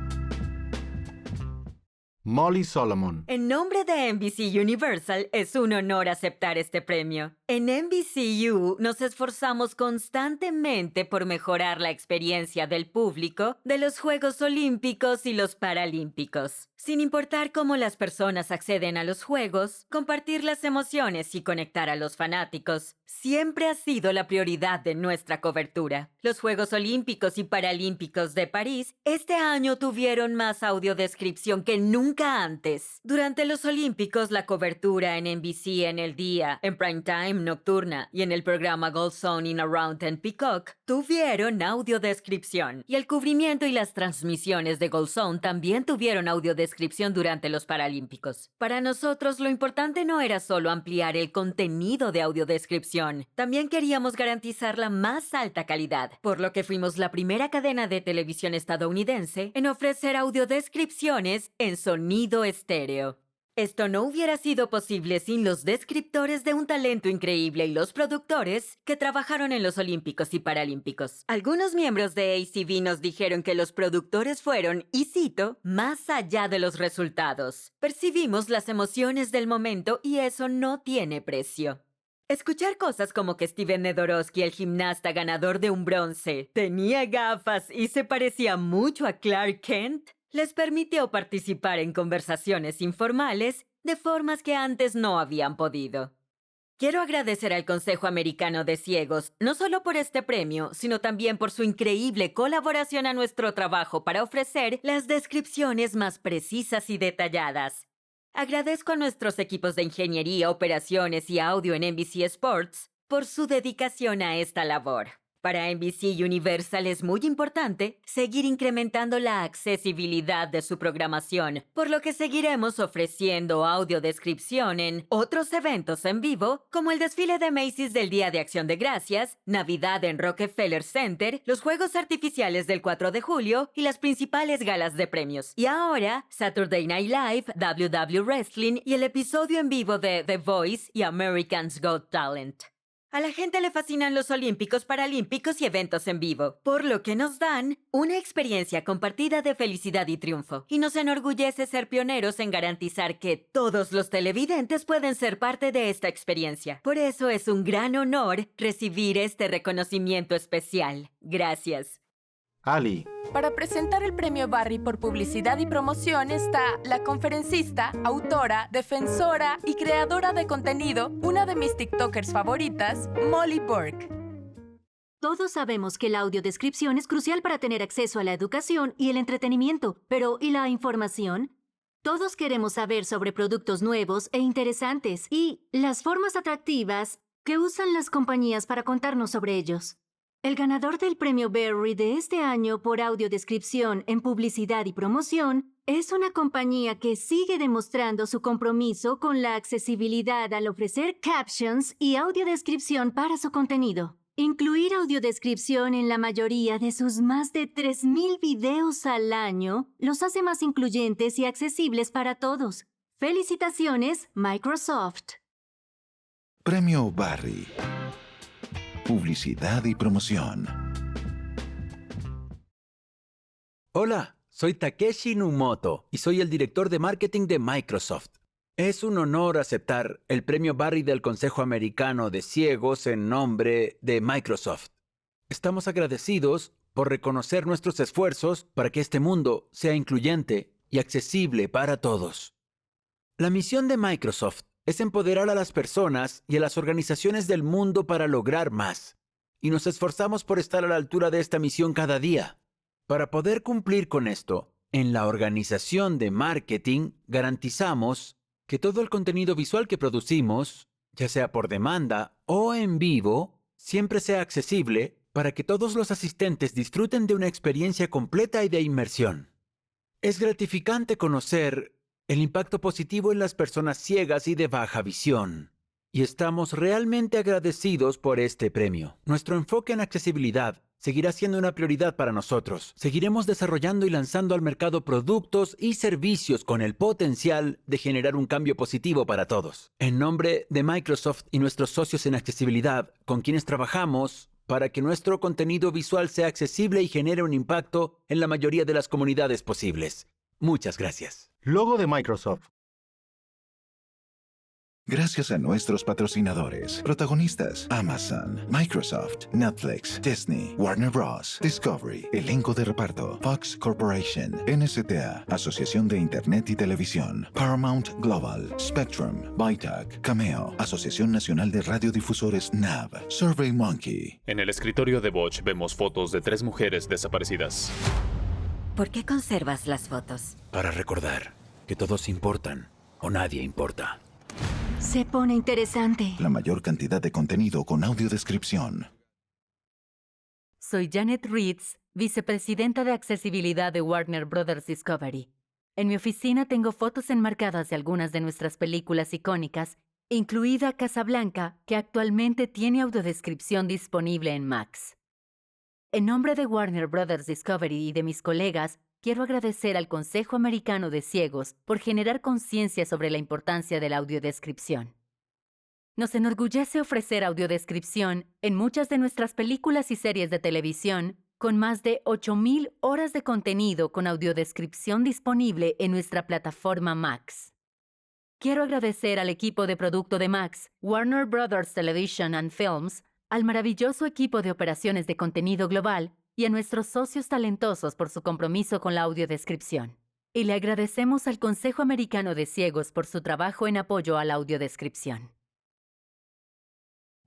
B: Molly Solomon.
E: En nombre de NBC Universal, es un honor aceptar este premio. En NBCU nos esforzamos constantemente por mejorar la experiencia del público de los Juegos Olímpicos y los Paralímpicos. Sin importar cómo las personas acceden a los Juegos, compartir las emociones y conectar a los fanáticos siempre ha sido la prioridad de nuestra cobertura. Los Juegos Olímpicos y Paralímpicos de París este año tuvieron más audiodescripción que nunca antes. Durante los Olímpicos, la cobertura en NBC en el día, en primetime nocturna y en el programa Gold Zone in Around and Peacock tuvieron audiodescripción. Y el cubrimiento y las transmisiones de Gold Zone también tuvieron audiodescripción durante los Paralímpicos. Para nosotros, lo importante no era solo ampliar el contenido de audiodescripción, también queríamos garantizar la más alta calidad, por lo que fuimos la primera cadena de televisión estadounidense en ofrecer audiodescripciones en sonido estéreo. Esto no hubiera sido posible sin los descriptores de un talento increíble y los productores que trabajaron en los Olímpicos y Paralímpicos. Algunos miembros de ACB nos dijeron que los productores fueron, y cito, más allá de los resultados. Percibimos las emociones del momento y eso no tiene precio. Escuchar cosas como que Steven Nedorowski, el gimnasta ganador de un bronce, tenía gafas y se parecía mucho a Clark Kent, les permitió participar en conversaciones informales de formas que antes no habían podido. Quiero agradecer al Consejo Americano de Ciegos, no solo por este premio, sino también por su increíble colaboración a nuestro trabajo para ofrecer las descripciones más precisas y detalladas. Agradezco a nuestros equipos de ingeniería, operaciones y audio en NBC Sports por su dedicación a esta labor. Para NBC Universal es muy importante seguir incrementando la accesibilidad de su programación, por lo que seguiremos ofreciendo audiodescripción en otros eventos en vivo, como el desfile de Macy's del Día de Acción de Gracias, Navidad en Rockefeller Center, los Juegos Artificiales del 4 de julio y las principales galas de premios. Y ahora, Saturday Night Live, WW Wrestling y el episodio en vivo de The Voice y American's Got Talent. A la gente le fascinan los Olímpicos, Paralímpicos y eventos en vivo, por lo que nos dan una experiencia compartida de felicidad y triunfo. Y nos enorgullece ser pioneros en garantizar que todos los televidentes pueden ser parte de esta experiencia. Por eso es un gran honor recibir este reconocimiento especial. Gracias.
B: Ali.
C: Para presentar el premio Barry por publicidad y promoción está la conferencista, autora, defensora y creadora de contenido, una de mis TikTokers favoritas, Molly Burke.
N: Todos sabemos que la audiodescripción es crucial para tener acceso a la educación y el entretenimiento, pero ¿y la información? Todos queremos saber sobre productos nuevos e interesantes y las formas atractivas que usan las compañías para contarnos sobre ellos. El ganador del premio Barry de este año por audiodescripción en publicidad y promoción es una compañía que sigue demostrando su compromiso con la accesibilidad al ofrecer captions y audiodescripción para su contenido. Incluir audiodescripción en la mayoría de sus más de 3,000 videos al año los hace más incluyentes y accesibles para todos. ¡Felicitaciones, Microsoft!
A: Premio Barry. Publicidad y promoción.
M: Hola, soy Takeshi Numoto y soy el director de marketing de Microsoft. Es un honor aceptar el premio Barry del Consejo Americano de Ciegos en nombre de Microsoft. Estamos agradecidos por reconocer nuestros esfuerzos para que este mundo sea incluyente y accesible para todos. La misión de Microsoft es empoderar a las personas y a las organizaciones del mundo para lograr más. Y nos esforzamos por estar a la altura de esta misión cada día. Para poder cumplir con esto, en la organización de marketing garantizamos que todo el contenido visual que producimos, ya sea por demanda o en vivo, siempre sea accesible para que todos los asistentes disfruten de una experiencia completa y de inmersión. Es gratificante conocer el impacto positivo en las personas ciegas y de baja visión. Y estamos realmente agradecidos por este premio. Nuestro enfoque en accesibilidad seguirá siendo una prioridad para nosotros. Seguiremos desarrollando y lanzando al mercado productos y servicios con el potencial de generar un cambio positivo para todos. En nombre de Microsoft y nuestros socios en accesibilidad, con quienes trabajamos para que nuestro contenido visual sea accesible y genere un impacto en la mayoría de las comunidades posibles. Muchas gracias.
B: Logo de Microsoft.
A: Gracias a nuestros patrocinadores, protagonistas, Amazon, Microsoft, Netflix, Disney, Warner Bros., Discovery, elenco de reparto, Fox Corporation, NSTA, Asociación de Internet y Televisión, Paramount Global, Spectrum, Bytac, Cameo, Asociación Nacional de Radiodifusores NAV, SurveyMonkey.
L: En el escritorio de Bosch vemos fotos de 3 mujeres desaparecidas.
N: ¿Por qué conservas las fotos?
M: Para recordar que todos importan o nadie importa.
N: Se pone interesante.
A: La mayor cantidad de contenido con audiodescripción.
N: Soy Janet Reeds, vicepresidenta de accesibilidad de Warner Bros. Discovery. En mi oficina tengo fotos enmarcadas de algunas de nuestras películas icónicas, incluida Casablanca, que actualmente tiene audiodescripción disponible en Max. En nombre de Warner Bros. Discovery y de mis colegas, quiero agradecer al Consejo Americano de Ciegos por generar conciencia sobre la importancia de la audiodescripción. Nos enorgullece ofrecer audiodescripción en muchas de nuestras películas y series de televisión, con más de 8,000 horas de contenido con audiodescripción disponible en nuestra plataforma Max. Quiero agradecer al equipo de producto de Max, Warner Bros. Television and Films, al maravilloso equipo de operaciones de contenido global y a nuestros socios talentosos por su compromiso con la audiodescripción. Y le agradecemos al Consejo Americano de Ciegos por su trabajo en apoyo a la audiodescripción.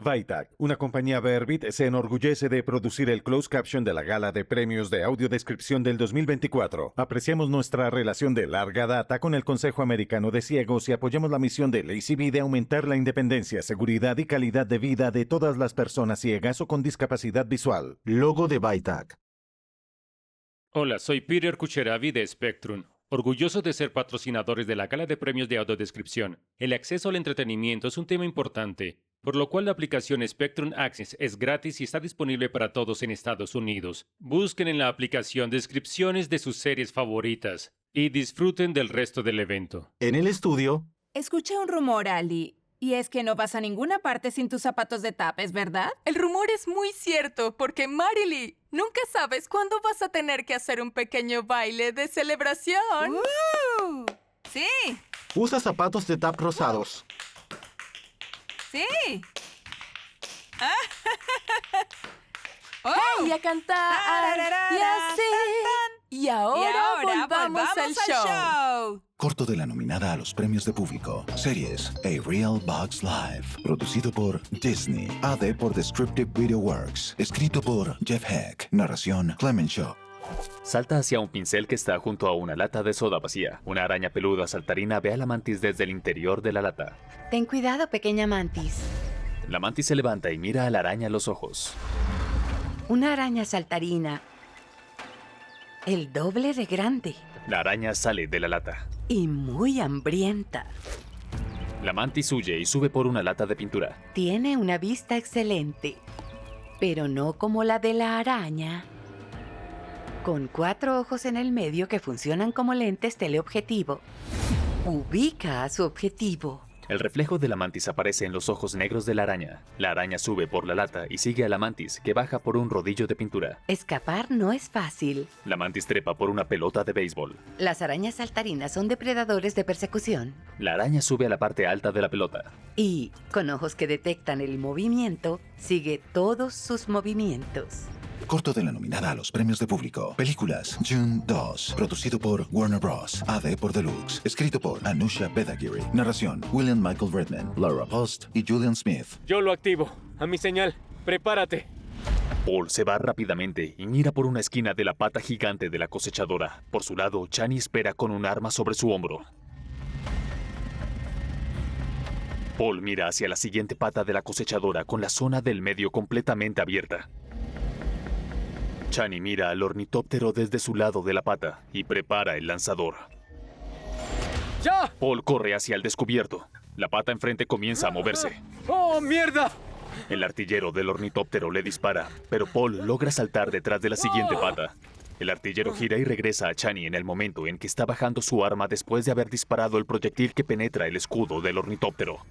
F: Bytac, una compañía Verbit, se enorgullece de producir el closed caption de la Gala de Premios de Audiodescripción del 2024. Apreciamos nuestra relación de larga data con el Consejo Americano de Ciegos y apoyamos la misión del ACB de aumentar la independencia, seguridad y calidad de vida de todas las personas ciegas o con discapacidad visual.
B: Logo de Bytac.
I: Hola, soy Peter Kucheravi de Spectrum. Orgulloso de ser patrocinadores de la Gala de Premios de Audiodescripción. El acceso al entretenimiento es un tema importante, por lo cual la aplicación Spectrum Access es gratis y está disponible para todos en Estados Unidos. Busquen en la aplicación descripciones de sus series favoritas y disfruten del resto del evento.
B: En el estudio,
D: Escuché un rumor, Ali, y es que no vas a ninguna parte sin tus zapatos de tapes, ¿verdad?
C: El rumor es muy cierto, porque Marily, nunca sabes cuándo vas a tener que hacer un pequeño baile de celebración.
D: ¡Sí!
B: usa zapatos de tap rosados.
D: ¡Sí!
C: ¡Hey, a cantar! Y así. Y ahora volvamos al show.
A: Corto de la nominada a los premios de público. Series A Real Bugs Life. Producido por Disney. AD por Descriptive Video Works. Escrito por Jeff Heck. Narración Clement Shaw.
L: Salta hacia un pincel que está junto a una lata de soda vacía. Una araña peluda saltarina ve a la mantis desde el interior de la lata.
K: Ten cuidado, pequeña mantis.
L: La mantis se levanta y mira a la araña a los ojos.
K: Una araña saltarina. El doble de grande.
L: La araña sale de la lata.
K: Y muy hambrienta.
L: La mantis huye y sube por una lata de pintura.
K: Tiene una vista excelente, pero no como la de la araña. Con 4 ojos en el medio que funcionan como lentes teleobjetivo. Ubica a su objetivo.
L: El reflejo de la mantis aparece en los ojos negros de la araña. La araña sube por la lata y sigue a la mantis, que baja por un rodillo de pintura.
K: Escapar no es fácil.
L: La mantis trepa por una pelota de béisbol.
K: Las arañas saltarinas son depredadores de persecución.
L: La araña sube a la parte alta de la pelota.
K: Y, con ojos que detectan el movimiento, sigue todos sus movimientos.
A: Corto de la nominada a los premios de público. Películas June 2. Producido por Warner Bros. AD por Deluxe. Escrito por Anusha Bedagiri. Narración William Michael Redman, Laura Post y Julian Smith.
G: Yo lo activo. A mi señal. Prepárate.
L: Paul se va rápidamente y mira por una esquina de la pata gigante de la cosechadora. Por su lado, Chani espera con un arma sobre su hombro. Paul mira hacia la siguiente pata de la cosechadora con la zona del medio completamente abierta. Chani mira al ornitóptero desde su lado de la pata y prepara el lanzador.
G: ¡Ya!
L: Paul corre hacia el descubierto. La pata enfrente comienza a moverse.
G: ¡Oh, mierda!
L: El artillero del ornitóptero le dispara, pero Paul logra saltar detrás de la siguiente pata. El artillero gira y regresa a Chani en el momento en que está bajando su arma después de haber disparado el proyectil que penetra el escudo del ornitóptero.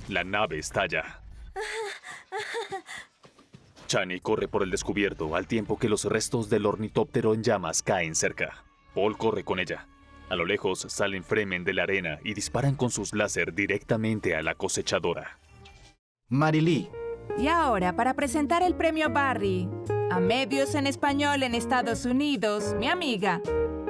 L: La nave estalla. Chani corre por el descubierto al tiempo que los restos del ornitóptero en llamas caen cerca. Paul corre con ella. A lo lejos salen Fremen de la arena y disparan con sus láser directamente a la cosechadora.
B: Marilee.
D: Y ahora, para presentar el premio Barry a medios en español en Estados Unidos, mi amiga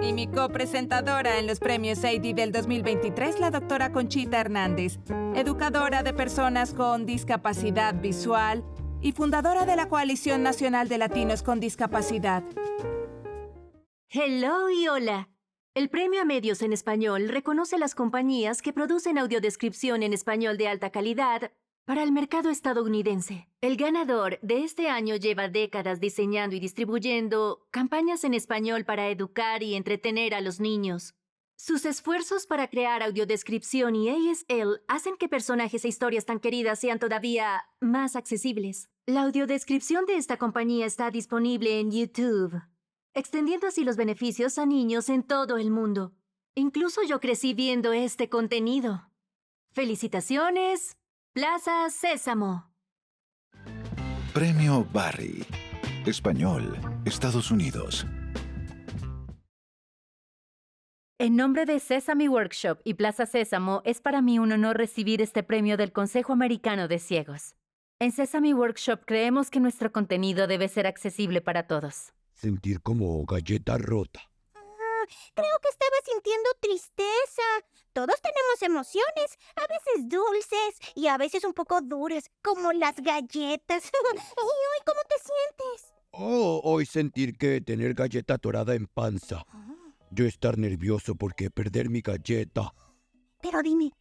D: y mi copresentadora en los premios AD del 2023, la doctora Conchita Hernández, educadora de personas con discapacidad visual y fundadora de la Coalición Nacional de Latinos con Discapacidad.
S: Hello y hola. El premio a medios en español reconoce las compañías que producen audiodescripción en español de alta calidad para el mercado estadounidense. El ganador de este año lleva décadas diseñando y distribuyendo campañas en español para educar y entretener a los niños. Sus esfuerzos para crear audiodescripción y ASL hacen que personajes e historias tan queridas sean todavía más accesibles. La audiodescripción de esta compañía está disponible en YouTube, extendiendo así los beneficios a niños en todo el mundo. Incluso yo crecí viendo este contenido. ¡Felicitaciones! Plaza Sésamo.
A: Premio Barry. Español, Estados Unidos.
N: En nombre de Sesame Workshop y Plaza Sésamo, es para mí un honor recibir este premio del Consejo Americano de Ciegos. En Sesame Workshop creemos que nuestro contenido debe ser accesible para todos.
T: Sentir como galleta rota.
P: Creo que estaba sintiendo tristeza. Todos tenemos emociones, a veces dulces y a veces un poco duras, como las galletas. ¿Y hoy cómo te sientes?
T: Oh, hoy sentir que tener galleta atorada en panza. Yo estar nervioso porque perder mi galleta.
P: Pero dime,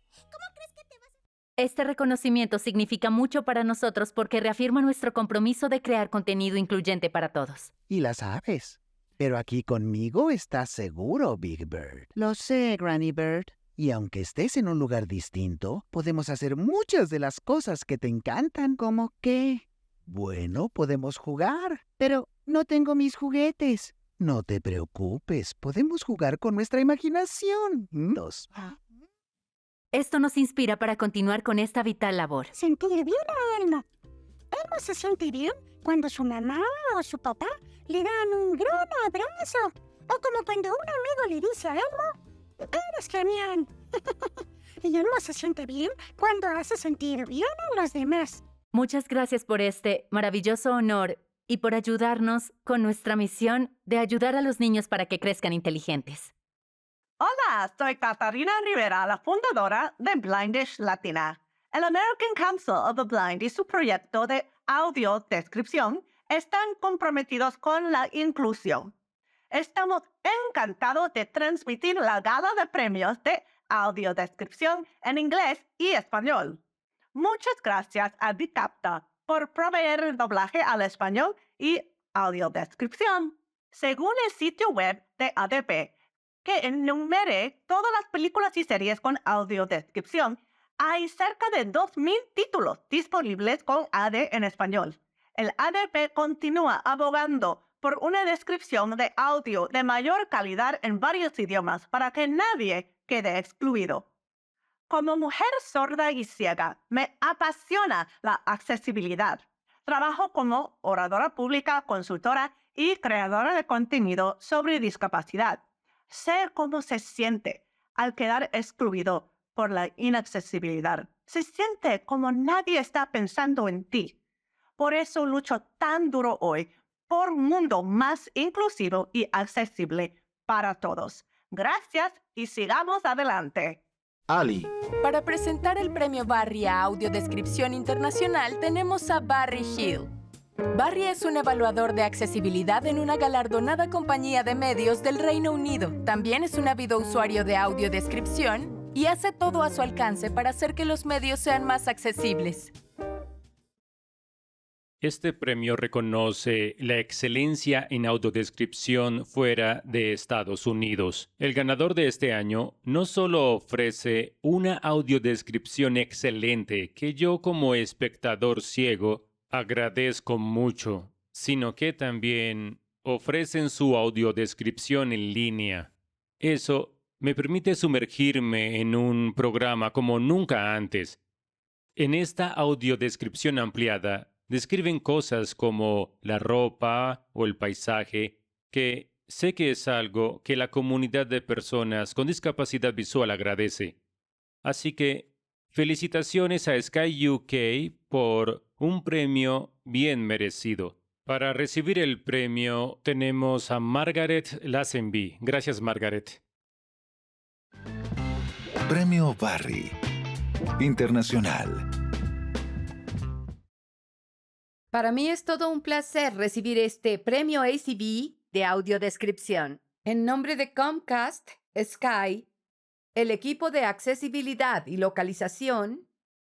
N: Este reconocimiento significa mucho para nosotros porque reafirma nuestro compromiso de crear contenido incluyente para todos.
U: Y la sabes. Pero aquí conmigo estás seguro, Big Bird. Lo sé, Granny Bird. Y aunque estés en un lugar distinto, podemos hacer muchas de las cosas que te encantan. ¿Como qué? Bueno, podemos jugar. Pero no tengo mis juguetes. No te preocupes, podemos jugar con nuestra imaginación.
N: Esto nos inspira para continuar con esta vital labor.
V: Sentir bien a Elmo. Elmo se siente bien cuando su mamá o su papá le dan un gran abrazo. O como cuando un amigo le dice a Elmo, ¡eres genial! Y Elmo se siente bien cuando hace sentir bien a los demás.
N: Muchas gracias por este maravilloso honor y por ayudarnos con nuestra misión de ayudar a los niños para que crezcan inteligentes.
W: Hola, soy Catarina Rivera, la fundadora de Blindish Latina. El American Council of the Blind y su proyecto de audiodescripción están comprometidos con la inclusión. Estamos encantados de transmitir la gala de premios de audiodescripción en inglés y español. Muchas gracias a Dicapta por proveer el doblaje al español y audiodescripción. Según el sitio web de ADP, que enumere todas las películas y series con audiodescripción, hay cerca de 2,000 títulos disponibles con AD en español. El ADP continúa abogando por una descripción de audio de mayor calidad en varios idiomas para que nadie quede excluido. Como mujer sorda y ciega, me apasiona la accesibilidad. Trabajo como oradora pública, consultora y creadora de contenido sobre discapacidad. Sé cómo se siente al quedar excluido por la inaccesibilidad. Se siente como nadie está pensando en ti. Por eso lucho tan duro hoy por un mundo más inclusivo y accesible para todos. Gracias y sigamos adelante.
B: Ali.
C: Para presentar el premio Barry a Audiodescripción Internacional tenemos a Barry Hill. Barry es un evaluador de accesibilidad en una galardonada compañía de medios del Reino Unido. También es un ávido usuario de audiodescripción y hace todo a su alcance para hacer que los medios sean más accesibles.
I: Este premio reconoce la excelencia en audiodescripción fuera de Estados Unidos. El ganador de este año no solo ofrece una audiodescripción excelente que yo como espectador ciego agradezco mucho, sino que también ofrecen su audiodescripción en línea. Eso me permite sumergirme en un programa como nunca antes. En esta audiodescripción ampliada, describen cosas como la ropa o el paisaje que sé que es algo que la comunidad de personas con discapacidad visual agradece. Así que, felicitaciones a Sky UK por un premio bien merecido. Para recibir el premio tenemos a Margaret Lazenby. Gracias, Margaret.
A: Premio Barry Internacional.
K: Para mí es todo un placer recibir este premio ACB de audiodescripción. En nombre de Comcast, Sky, el equipo de accesibilidad y localización,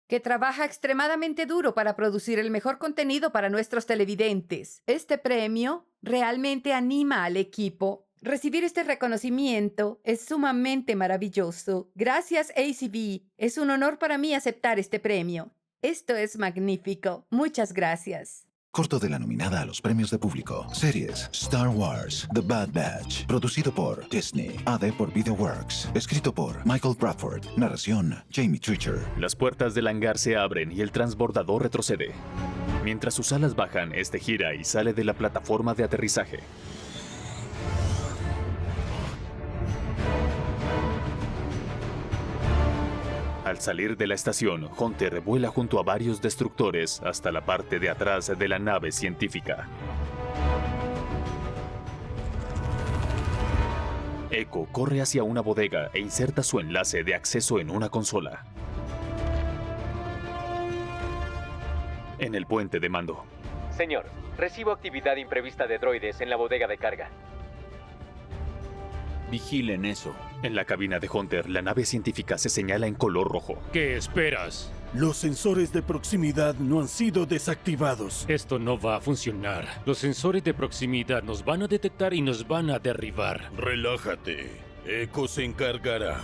K: que trabaja extremadamente duro para producir el mejor contenido para nuestros televidentes. Este premio realmente anima al equipo. Recibir este reconocimiento es sumamente maravilloso. Gracias, ACB. Es un honor para mí aceptar este premio. Esto es magnífico. Muchas gracias.
A: Corto de la nominada a los premios de público. Series: Star Wars, The Bad Batch. Producido por Disney. AD por VideoWorks. Escrito por Michael Bradford. Narración: Jamie Twitcher.
L: Las puertas del hangar se abren y el transbordador retrocede. Mientras sus alas bajan, este gira y sale de la plataforma de aterrizaje. Al salir de la estación, Hunter vuela junto a varios destructores hasta la parte de atrás de la nave científica. Echo corre hacia una bodega e inserta su enlace de acceso en una consola. En el puente de mando.
G: Señor, recibo actividad imprevista de droides en la bodega de carga.
M: Vigilen eso.
L: En la cabina de Hunter, la nave científica se señala en color rojo.
I: ¿Qué esperas?
J: Los sensores de proximidad no han sido desactivados.
I: Esto no va a funcionar. Los sensores de proximidad nos van a detectar y nos van a derribar.
J: Relájate. Echo se encargará.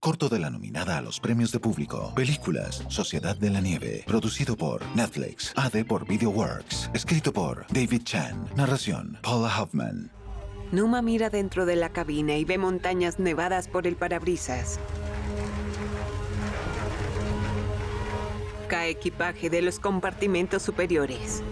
A: Corto de la nominada a los premios de público. Películas: Sociedad de la Nieve. Producido por Netflix. AD por VideoWorks. Escrito por David Chan. Narración: Paula Hoffman.
H: Numa mira dentro de la cabina y ve montañas nevadas por el parabrisas. Cae equipaje de los compartimentos superiores.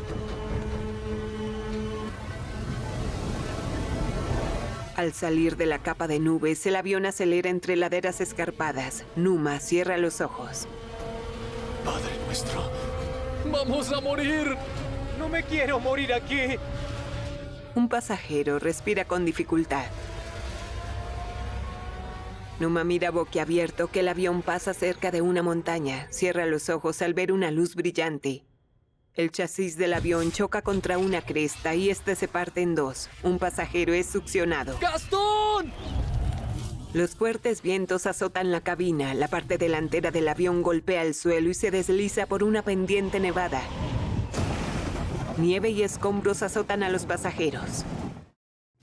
H: Al salir de la capa de nubes, el avión acelera entre laderas escarpadas. Numa cierra los ojos.
J: Padre nuestro, ¡vamos a morir!
G: ¡No me quiero morir aquí!
H: Un pasajero respira con dificultad. Numa mira boquiabierto que el avión pasa cerca de una montaña. Cierra los ojos al ver una luz brillante. El chasis del avión choca contra una cresta y este se parte en dos. Un pasajero es succionado.
J: ¡Gastón!
H: Los fuertes vientos azotan la cabina. La parte delantera del avión golpea el suelo y se desliza por una pendiente nevada. Nieve y escombros azotan a los pasajeros.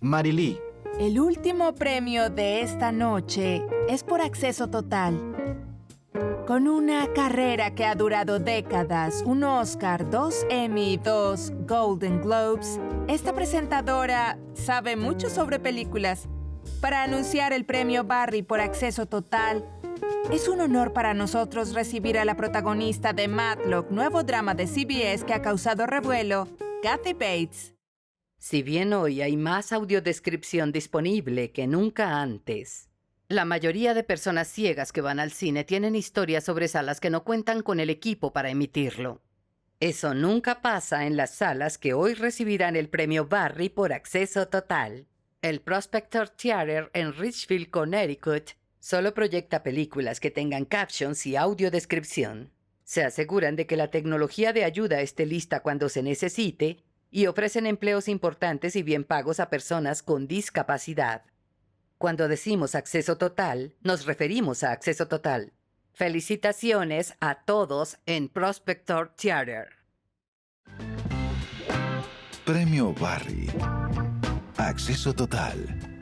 B: Marilee.
D: El último premio de esta noche es por acceso total. Con una carrera que ha durado décadas, un Oscar, 2 Emmy, 2 Golden Globes, esta presentadora sabe mucho sobre películas. Para anunciar el premio Barry por acceso total, es un honor para nosotros recibir a la protagonista de Matlock, nuevo drama de CBS que ha causado revuelo, Kathy Bates.
K: Si bien hoy hay más audiodescripción disponible que nunca antes, la mayoría de personas ciegas que van al cine tienen historias sobre salas que no cuentan con el equipo para emitirlo. Eso nunca pasa en las salas que hoy recibirán el premio Barry por acceso total. El Prospector Theater en Richfield, Connecticut, solo proyecta películas que tengan captions y audiodescripción. Se aseguran de que la tecnología de ayuda esté lista cuando se necesite y ofrecen empleos importantes y bien pagos a personas con discapacidad. Cuando decimos acceso total, nos referimos a acceso total. Felicitaciones a todos en Prospector Theater.
A: Premio Barry. Acceso total.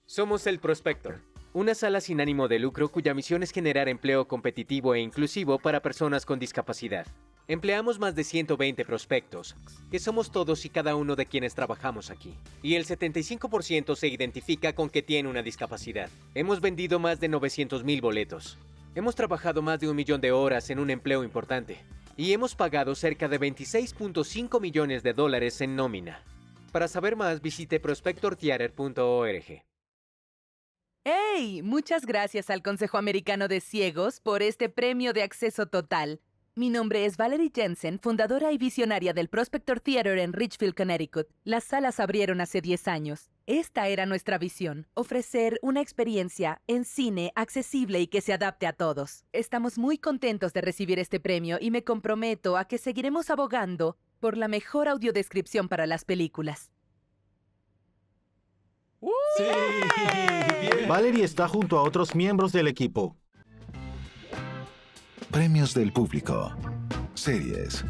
G: Somos el Prospector, una sala sin ánimo de lucro cuya misión es generar empleo competitivo e inclusivo para personas con discapacidad. Empleamos más de 120 prospectos, que somos todos y cada uno de quienes trabajamos aquí. Y el 75% se identifica con que tiene una discapacidad. Hemos vendido más de 900,000 boletos. Hemos trabajado más de 1 millón de horas en un empleo importante. y hemos pagado cerca de $26.5 millones en nómina. Para saber más, visite prospectortheater.org.
O: ¡Hey! Muchas gracias al Consejo Americano de Ciegos por este premio de acceso total. Mi nombre es Valerie Jensen, fundadora y visionaria del Prospector Theater en Richfield, Connecticut. Las salas abrieron hace 10 años. Esta era nuestra visión, ofrecer una experiencia en cine accesible y que se adapte a todos. Estamos muy contentos de recibir este premio y me comprometo a que seguiremos abogando por la mejor audiodescripción para las películas.
B: ¡Sí! Valerie está junto a otros miembros del equipo.
A: Premios del público. Series.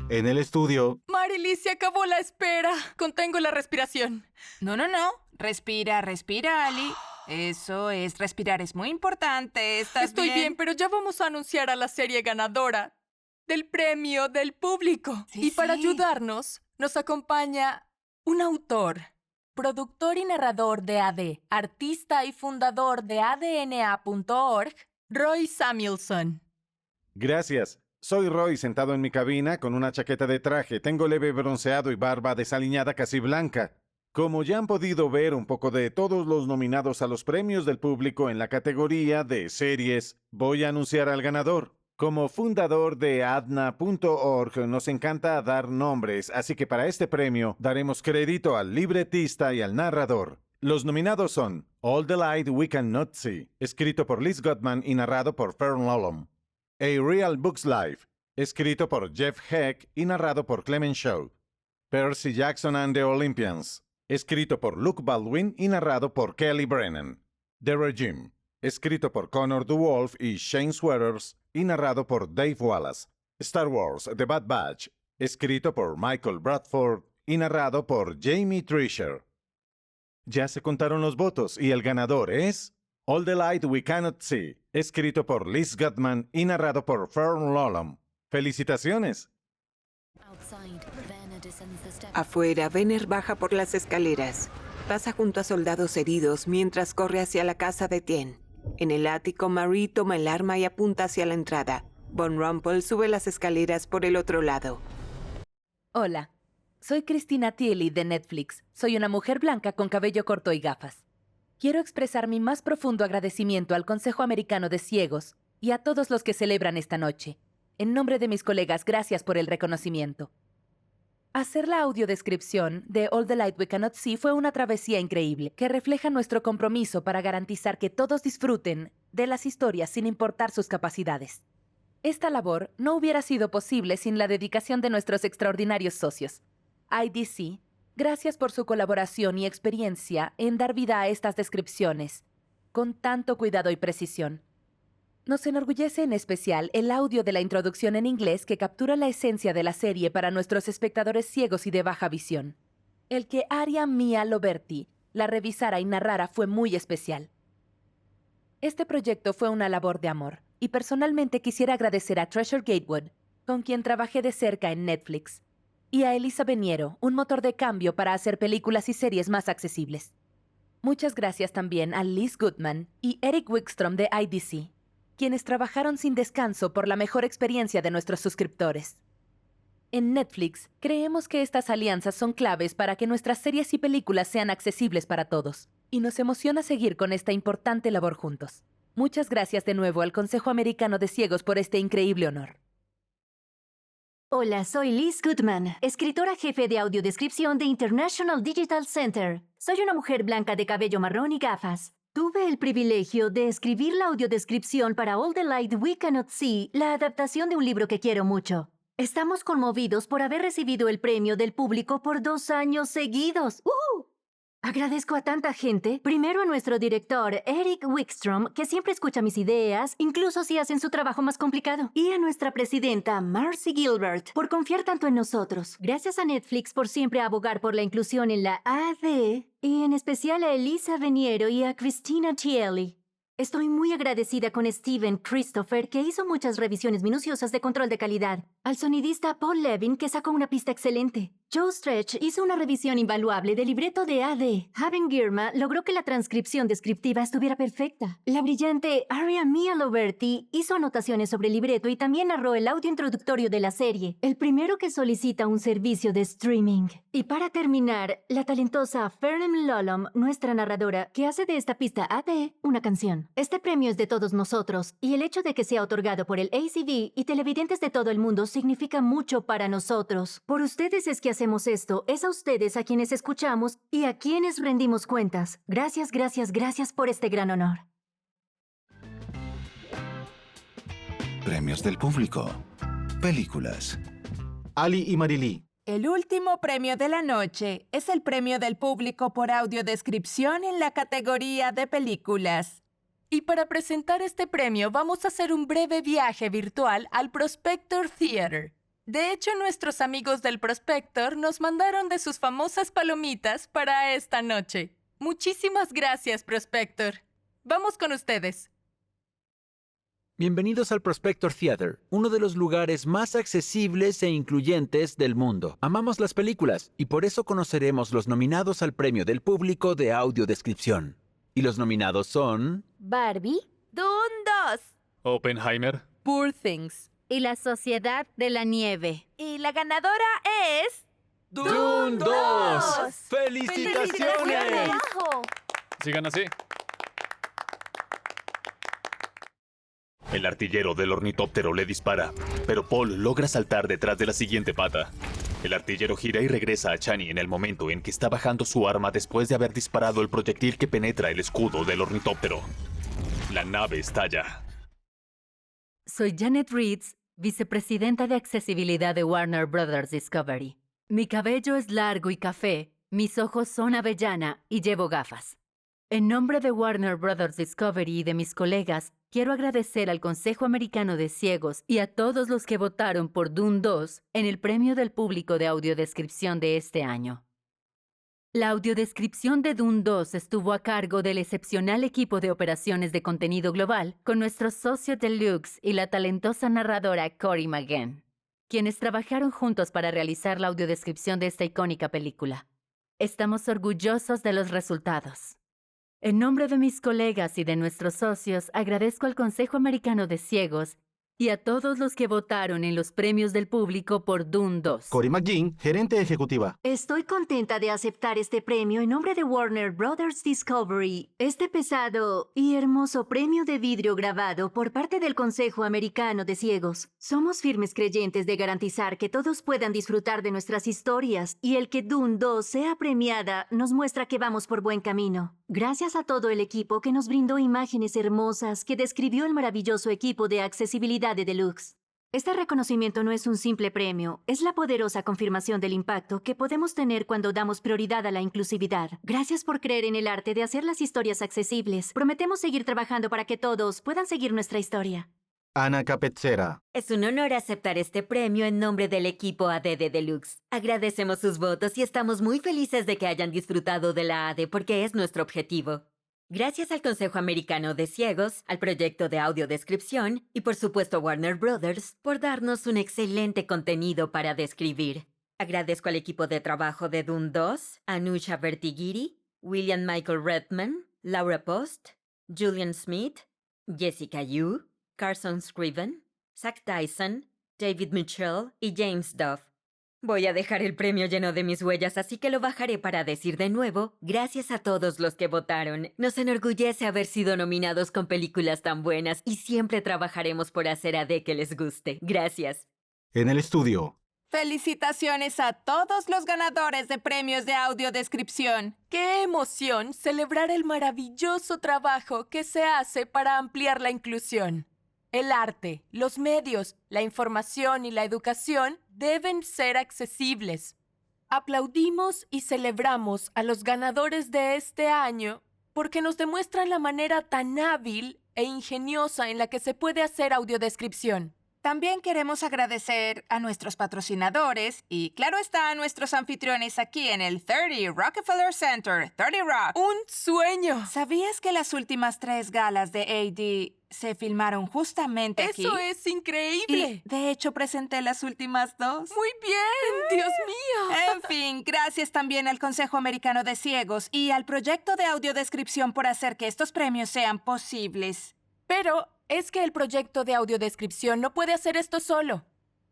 B: En el estudio,
C: Marilee, se acabó la espera. Contengo la respiración.
D: No. Respira, Ali. Eso es, respirar es muy importante.
C: Estoy bien, pero ya vamos a anunciar a la serie ganadora del premio del público.
D: Sí,
C: y para
D: sí.
C: ayudarnos, nos acompaña un autor, productor y narrador de AD, artista y fundador de ADNA.org, Roy Samuelson.
F: Gracias. Soy Roy, sentado en mi cabina con una chaqueta de traje. Tengo leve bronceado y barba desaliñada casi blanca. Como ya han podido ver un poco de todos los nominados a los premios del público en la categoría de series, voy a anunciar al ganador. Como fundador de adna.org nos encanta dar nombres, así que para este premio daremos crédito al libretista y al narrador. Los nominados son All the Light We Cannot See, escrito por Liz Gottman y narrado por Fern Lolom. A Real Books Life, escrito por Jeff Heck y narrado por Clement Shaw. Percy Jackson and the Olympians, escrito por Luke Baldwin y narrado por Kelly Brennan. The Regime, escrito por Connor DeWolf y Shane Sweaters y narrado por Dave Wallace. Star Wars The Bad Batch, escrito por Michael Bradford y narrado por Jamie Treasure. Ya se contaron los votos y el ganador es All the Light We Cannot See, escrito por Liz Gottman y narrado por Fern Lolom. ¡Felicitaciones!
H: Afuera, Venner baja por las escaleras. Pasa junto a soldados heridos mientras corre hacia la casa de Tien. En el ático, Marie toma el arma y apunta hacia la entrada. Von Rumple sube las escaleras por el otro lado.
O: Hola, soy Christina Thiele de Netflix. Soy una mujer blanca con cabello corto y gafas. Quiero expresar mi más profundo agradecimiento al Consejo Americano de Ciegos y a todos los que celebran esta noche. En nombre de mis colegas, gracias por el reconocimiento. Hacer la audiodescripción de All the Light We Cannot See fue una travesía increíble que refleja nuestro compromiso para garantizar que todos disfruten de las historias sin importar sus capacidades. Esta labor no hubiera sido posible sin la dedicación de nuestros extraordinarios socios. IDC, gracias por su colaboración y experiencia en dar vida a estas descripciones, con tanto cuidado y precisión. Nos enorgullece en especial el audio de la introducción en inglés que captura la esencia de la serie para nuestros espectadores ciegos y de baja visión. El que Aria Mia Loberti la revisara y narrara fue muy especial. Este proyecto fue una labor de amor, y personalmente quisiera agradecer a Treasure Gatewood, con quien trabajé de cerca en Netflix, y a Elisa Beniero, un motor de cambio para hacer películas y series más accesibles. Muchas gracias también a Liz Goodman y Eric Wickstrom de IDC, quienes trabajaron sin descanso por la mejor experiencia de nuestros suscriptores. En Netflix, creemos que estas alianzas son claves para que nuestras series y películas sean accesibles para todos, y nos emociona seguir con esta importante labor juntos. Muchas gracias de nuevo al Consejo Americano de Ciegos por este increíble honor.
S: Hola, soy Liz Goodman, escritora jefe de audiodescripción de International Digital Center. Soy una mujer blanca de cabello marrón y gafas. Tuve el privilegio de escribir la audiodescripción para All the Light We Cannot See, la adaptación de un libro que quiero mucho. Estamos conmovidos por haber recibido el premio del público por 2 años seguidos. Agradezco a tanta gente, primero a nuestro director, Eric Wickstrom, que siempre escucha mis ideas, incluso si hacen su trabajo más complicado, y a nuestra presidenta, Marcy Gilbert, por confiar tanto en nosotros. Gracias a Netflix por siempre abogar por la inclusión en la AD, y en especial a Elisa Beniero y a Christina Thiele. Estoy muy agradecida con Steven Christopher, que hizo muchas revisiones minuciosas de control de calidad, al sonidista Paul Levin, que sacó una pista excelente, Joe Stretch hizo una revisión invaluable del libreto de AD. Haben Girma logró que la transcripción descriptiva estuviera perfecta. La brillante Aria Mia Loberti hizo anotaciones sobre el libreto y también narró el audio introductorio de la serie, el primero que solicita un servicio de streaming. Y para terminar, la talentosa Fernem Lolom, nuestra narradora, que hace de esta pista AD una canción. Este premio es de todos nosotros, y el hecho de que sea otorgado por el ACB y televidentes de todo el mundo significa mucho para nosotros. Por ustedes es que hacemos esto, es a ustedes a quienes escuchamos y a quienes rendimos cuentas. Gracias, gracias, gracias por este gran honor.
A: Premios del público. Películas.
B: Ali y Marilí.
D: El último premio de la noche es el premio del público por audiodescripción en la categoría de películas.
C: Y para presentar este premio vamos a hacer un breve viaje virtual al Prospector Theater. De hecho, nuestros amigos del Prospector nos mandaron de sus famosas palomitas para esta noche. Muchísimas gracias, Prospector. Vamos con ustedes.
M: Bienvenidos al Prospector Theater, uno de los lugares más accesibles e incluyentes del mundo. Amamos las películas y por eso conoceremos los nominados al premio del público de audiodescripción. Y los nominados son...
S: Barbie.
O: Dune 2.
L: Oppenheimer.
O: Poor Things.
N: Y la Sociedad de la Nieve.
O: Y la ganadora es...
L: ¡Dune 2!
M: ¡Felicitaciones!
L: Sigan así. El artillero del ornitóptero le dispara, pero Paul logra saltar detrás de la siguiente pata. El artillero gira y regresa a Chani en el momento en que está bajando su arma después de haber disparado el proyectil que penetra el escudo del ornitóptero. La nave estalla.
N: Soy Janet Reeds, vicepresidenta de accesibilidad de Warner Brothers Discovery. Mi cabello es largo y café, mis ojos son avellana y llevo gafas. En nombre de Warner Brothers Discovery y de mis colegas, quiero agradecer al Consejo Americano de Ciegos y a todos los que votaron por Dune 2 en el Premio del Público de Audiodescripción de este año. La audiodescripción de Dune 2 estuvo a cargo del excepcional equipo de operaciones de contenido global con nuestro socio deluxe y la talentosa narradora Corey McGann, quienes trabajaron juntos para realizar la audiodescripción de esta icónica película. Estamos orgullosos de los resultados. En nombre de mis colegas y de nuestros socios, agradezco al Consejo Americano de Ciegos y a todos los que votaron en los premios del público por Dune 2.
B: Corey McGinn, gerente ejecutiva.
S: Estoy contenta de aceptar este premio en nombre de Warner Brothers Discovery. Este pesado y hermoso premio de vidrio grabado por parte del Consejo Americano de Ciegos. Somos firmes creyentes de garantizar que todos puedan disfrutar de nuestras historias y el que Dune 2 sea premiada nos muestra que vamos por buen camino. Gracias a todo el equipo que nos brindó imágenes hermosas que describió el maravilloso equipo de accesibilidad de Deluxe. Este reconocimiento no es un simple premio, es la poderosa confirmación del impacto que podemos tener cuando damos prioridad a la inclusividad. Gracias por creer en el arte de hacer las historias accesibles. Prometemos seguir trabajando para que todos puedan seguir nuestra historia.
B: Ana Capezzera.
E: Es un honor aceptar este premio en nombre del equipo AD de Deluxe. Agradecemos sus votos y estamos muy felices de que hayan disfrutado de la AD porque es nuestro objetivo. Gracias al Consejo Americano de Ciegos, al proyecto de audiodescripción y por supuesto a Warner Brothers por darnos un excelente contenido para describir. Agradezco al equipo de trabajo de Dune 2, Anusha Vertigiri, William Michael Redman, Laura Post, Julian Smith, Jessica Yu, Carson Scriven, Zach Tyson, David Mitchell y James Duff. Voy a dejar el premio lleno de mis huellas, así que lo bajaré para decir de nuevo, gracias a todos los que votaron. Nos enorgullece haber sido nominados con películas tan buenas y siempre trabajaremos por hacer AD que les guste. Gracias.
B: En el estudio.
D: Felicitaciones a todos los ganadores de premios de audiodescripción.
C: ¡Qué emoción celebrar el maravilloso trabajo que se hace para ampliar la inclusión! El arte, los medios, la información y la educación deben ser accesibles. Aplaudimos y celebramos a los ganadores de este año porque nos demuestran la manera tan hábil e ingeniosa en la que se puede hacer audiodescripción.
D: También queremos agradecer a nuestros patrocinadores y, claro está, a nuestros anfitriones aquí en el 30 Rockefeller Center, 30 Rock.
C: ¡Un sueño!
D: ¿Sabías que las últimas 3 galas de AD se filmaron justamente aquí.
C: ¡Eso es increíble!
D: Y, de hecho, presenté las últimas dos.
C: ¡Muy bien! ¡Dios mío!
D: En fin, gracias también al Consejo Americano de Ciegos y al proyecto de audiodescripción por hacer que estos premios sean posibles.
C: Pero es que el proyecto de audiodescripción no puede hacer esto solo.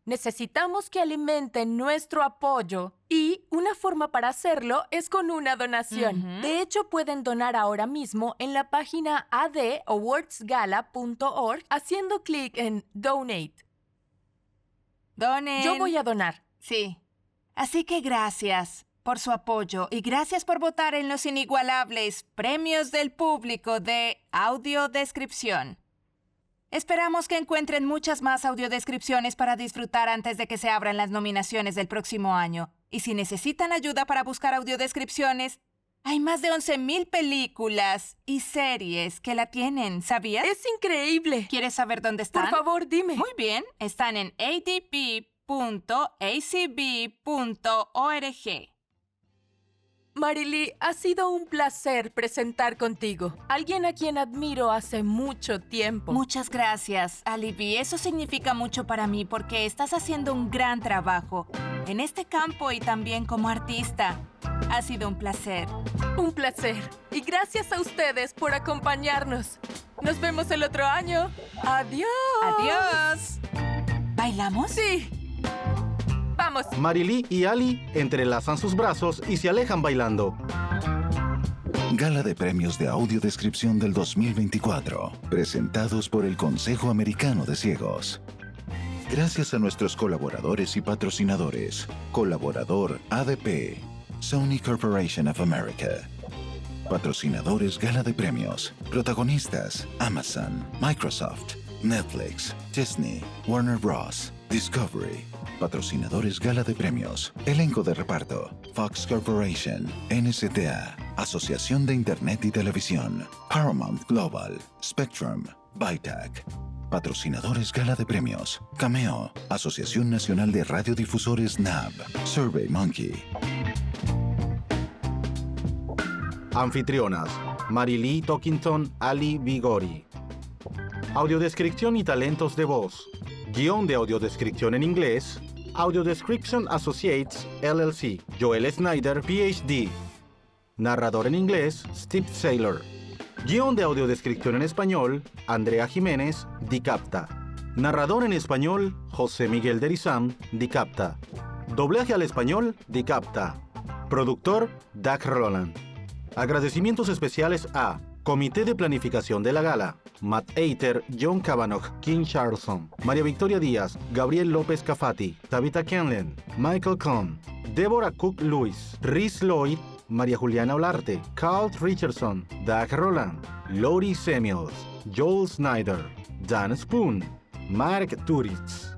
C: Necesitamos que alimenten nuestro apoyo y una forma para hacerlo es con una donación. De hecho, pueden donar ahora mismo en la página adawardsgala.org haciendo clic en Donate.
D: Donen.
C: Yo voy a donar.
D: Sí. Así que gracias por su apoyo y gracias por votar en los inigualables premios del público de audiodescripción. Esperamos que encuentren muchas más audiodescripciones para disfrutar antes de que se abran las nominaciones del próximo año. Y si necesitan ayuda para buscar audiodescripciones, hay más de 11,000 películas y series que la tienen, ¿sabías?
C: ¡Es increíble!
D: ¿Quieres saber dónde están?
C: Por favor, dime.
D: Muy bien, están en adp.acb.org.
C: Marily, ha sido un placer presentar contigo. Alguien a quien admiro hace mucho tiempo.
D: Muchas gracias, Alibi. Eso significa mucho para mí porque estás haciendo un gran trabajo en este campo y también como artista. Ha sido un placer.
C: Un placer. Y gracias a ustedes por acompañarnos. Nos vemos el otro año. ¡Adiós!
D: ¡Adiós! ¿Bailamos?
C: Sí. ¡Vamos!
B: Marily y Ali entrelazan sus brazos y se alejan bailando.
A: Gala de Premios de Audiodescripción del 2024, presentados por el Consejo Americano de Ciegos. Gracias a nuestros colaboradores y patrocinadores. Colaborador ADP, Sony Corporation of America. Patrocinadores Gala de Premios. Protagonistas Amazon, Microsoft, Netflix, Disney, Warner Bros., Discovery. Patrocinadores Gala de Premios. Elenco de reparto. Fox Corporation, NSTA, Asociación de Internet y Televisión, Paramount Global, Spectrum, Bytac. Patrocinadores Gala de Premios. Cameo, Asociación Nacional de Radiodifusores NAB, SurveyMonkey.
B: Anfitrionas: Marily Talkington, Ali Vigori. Audiodescripción y talentos de voz. Guión de audiodescripción en inglés, Audiodescription Associates, LLC, Joel Snyder, PhD. Narrador en inglés, Steve Saylor. Guión de audiodescripción en español, Andrea Jiménez, Dicapta. Narrador en español, José Miguel Derizam, Dicapta. Doblaje al español, Dicapta. Productor, Doug Roland. Agradecimientos especiales a Comité de Planificación de la Gala: Matt Eiter, John Kavanagh, Kim Charlson, María Victoria Díaz, Gabriel López Cafati, Tabitha Kenlen, Michael Cohn, Deborah Cook Lewis, Rhys Lloyd, María Juliana Olarte, Carl Richardson, Doug Roland, Lori Samuels, Joel Snyder, Dan Spoon, Mark Turitz.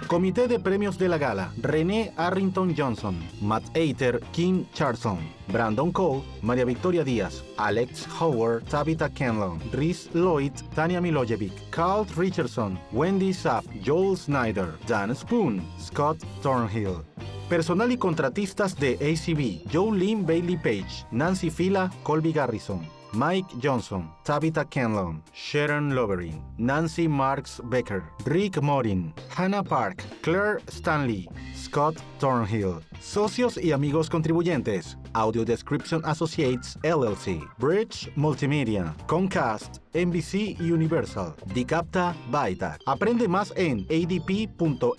B: Comité de Premios de la Gala: René Arrington Johnson, Matt Eiter, Kim Charlson, Brandon Cole, María Victoria Díaz, Alex Howard, Tabitha Kenlon, Rhys Lloyd, Tania Milojevic, Carl Richardson, Wendy Sapp, Joel Snyder, Dan Spoon, Scott Thornhill. Personal y contratistas de ACB: Jolene Bailey Page, Nancy Fila, Colby Garrison, Mike Johnson, Tabitha Kenlon, Sharon Loverin, Nancy Marks Becker, Rick Morin, Hannah Park, Claire Stanley, Scott Thornhill. Socios y amigos contribuyentes: Audio Description Associates, LLC, Bridge Multimedia, Comcast, NBC y Universal, Dicapta, Bytac. Aprende más en adp.acb.org.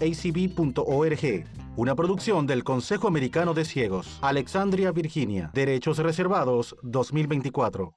B: Una producción del Consejo Americano de Ciegos. Alexandria, Virginia. Derechos reservados 2024.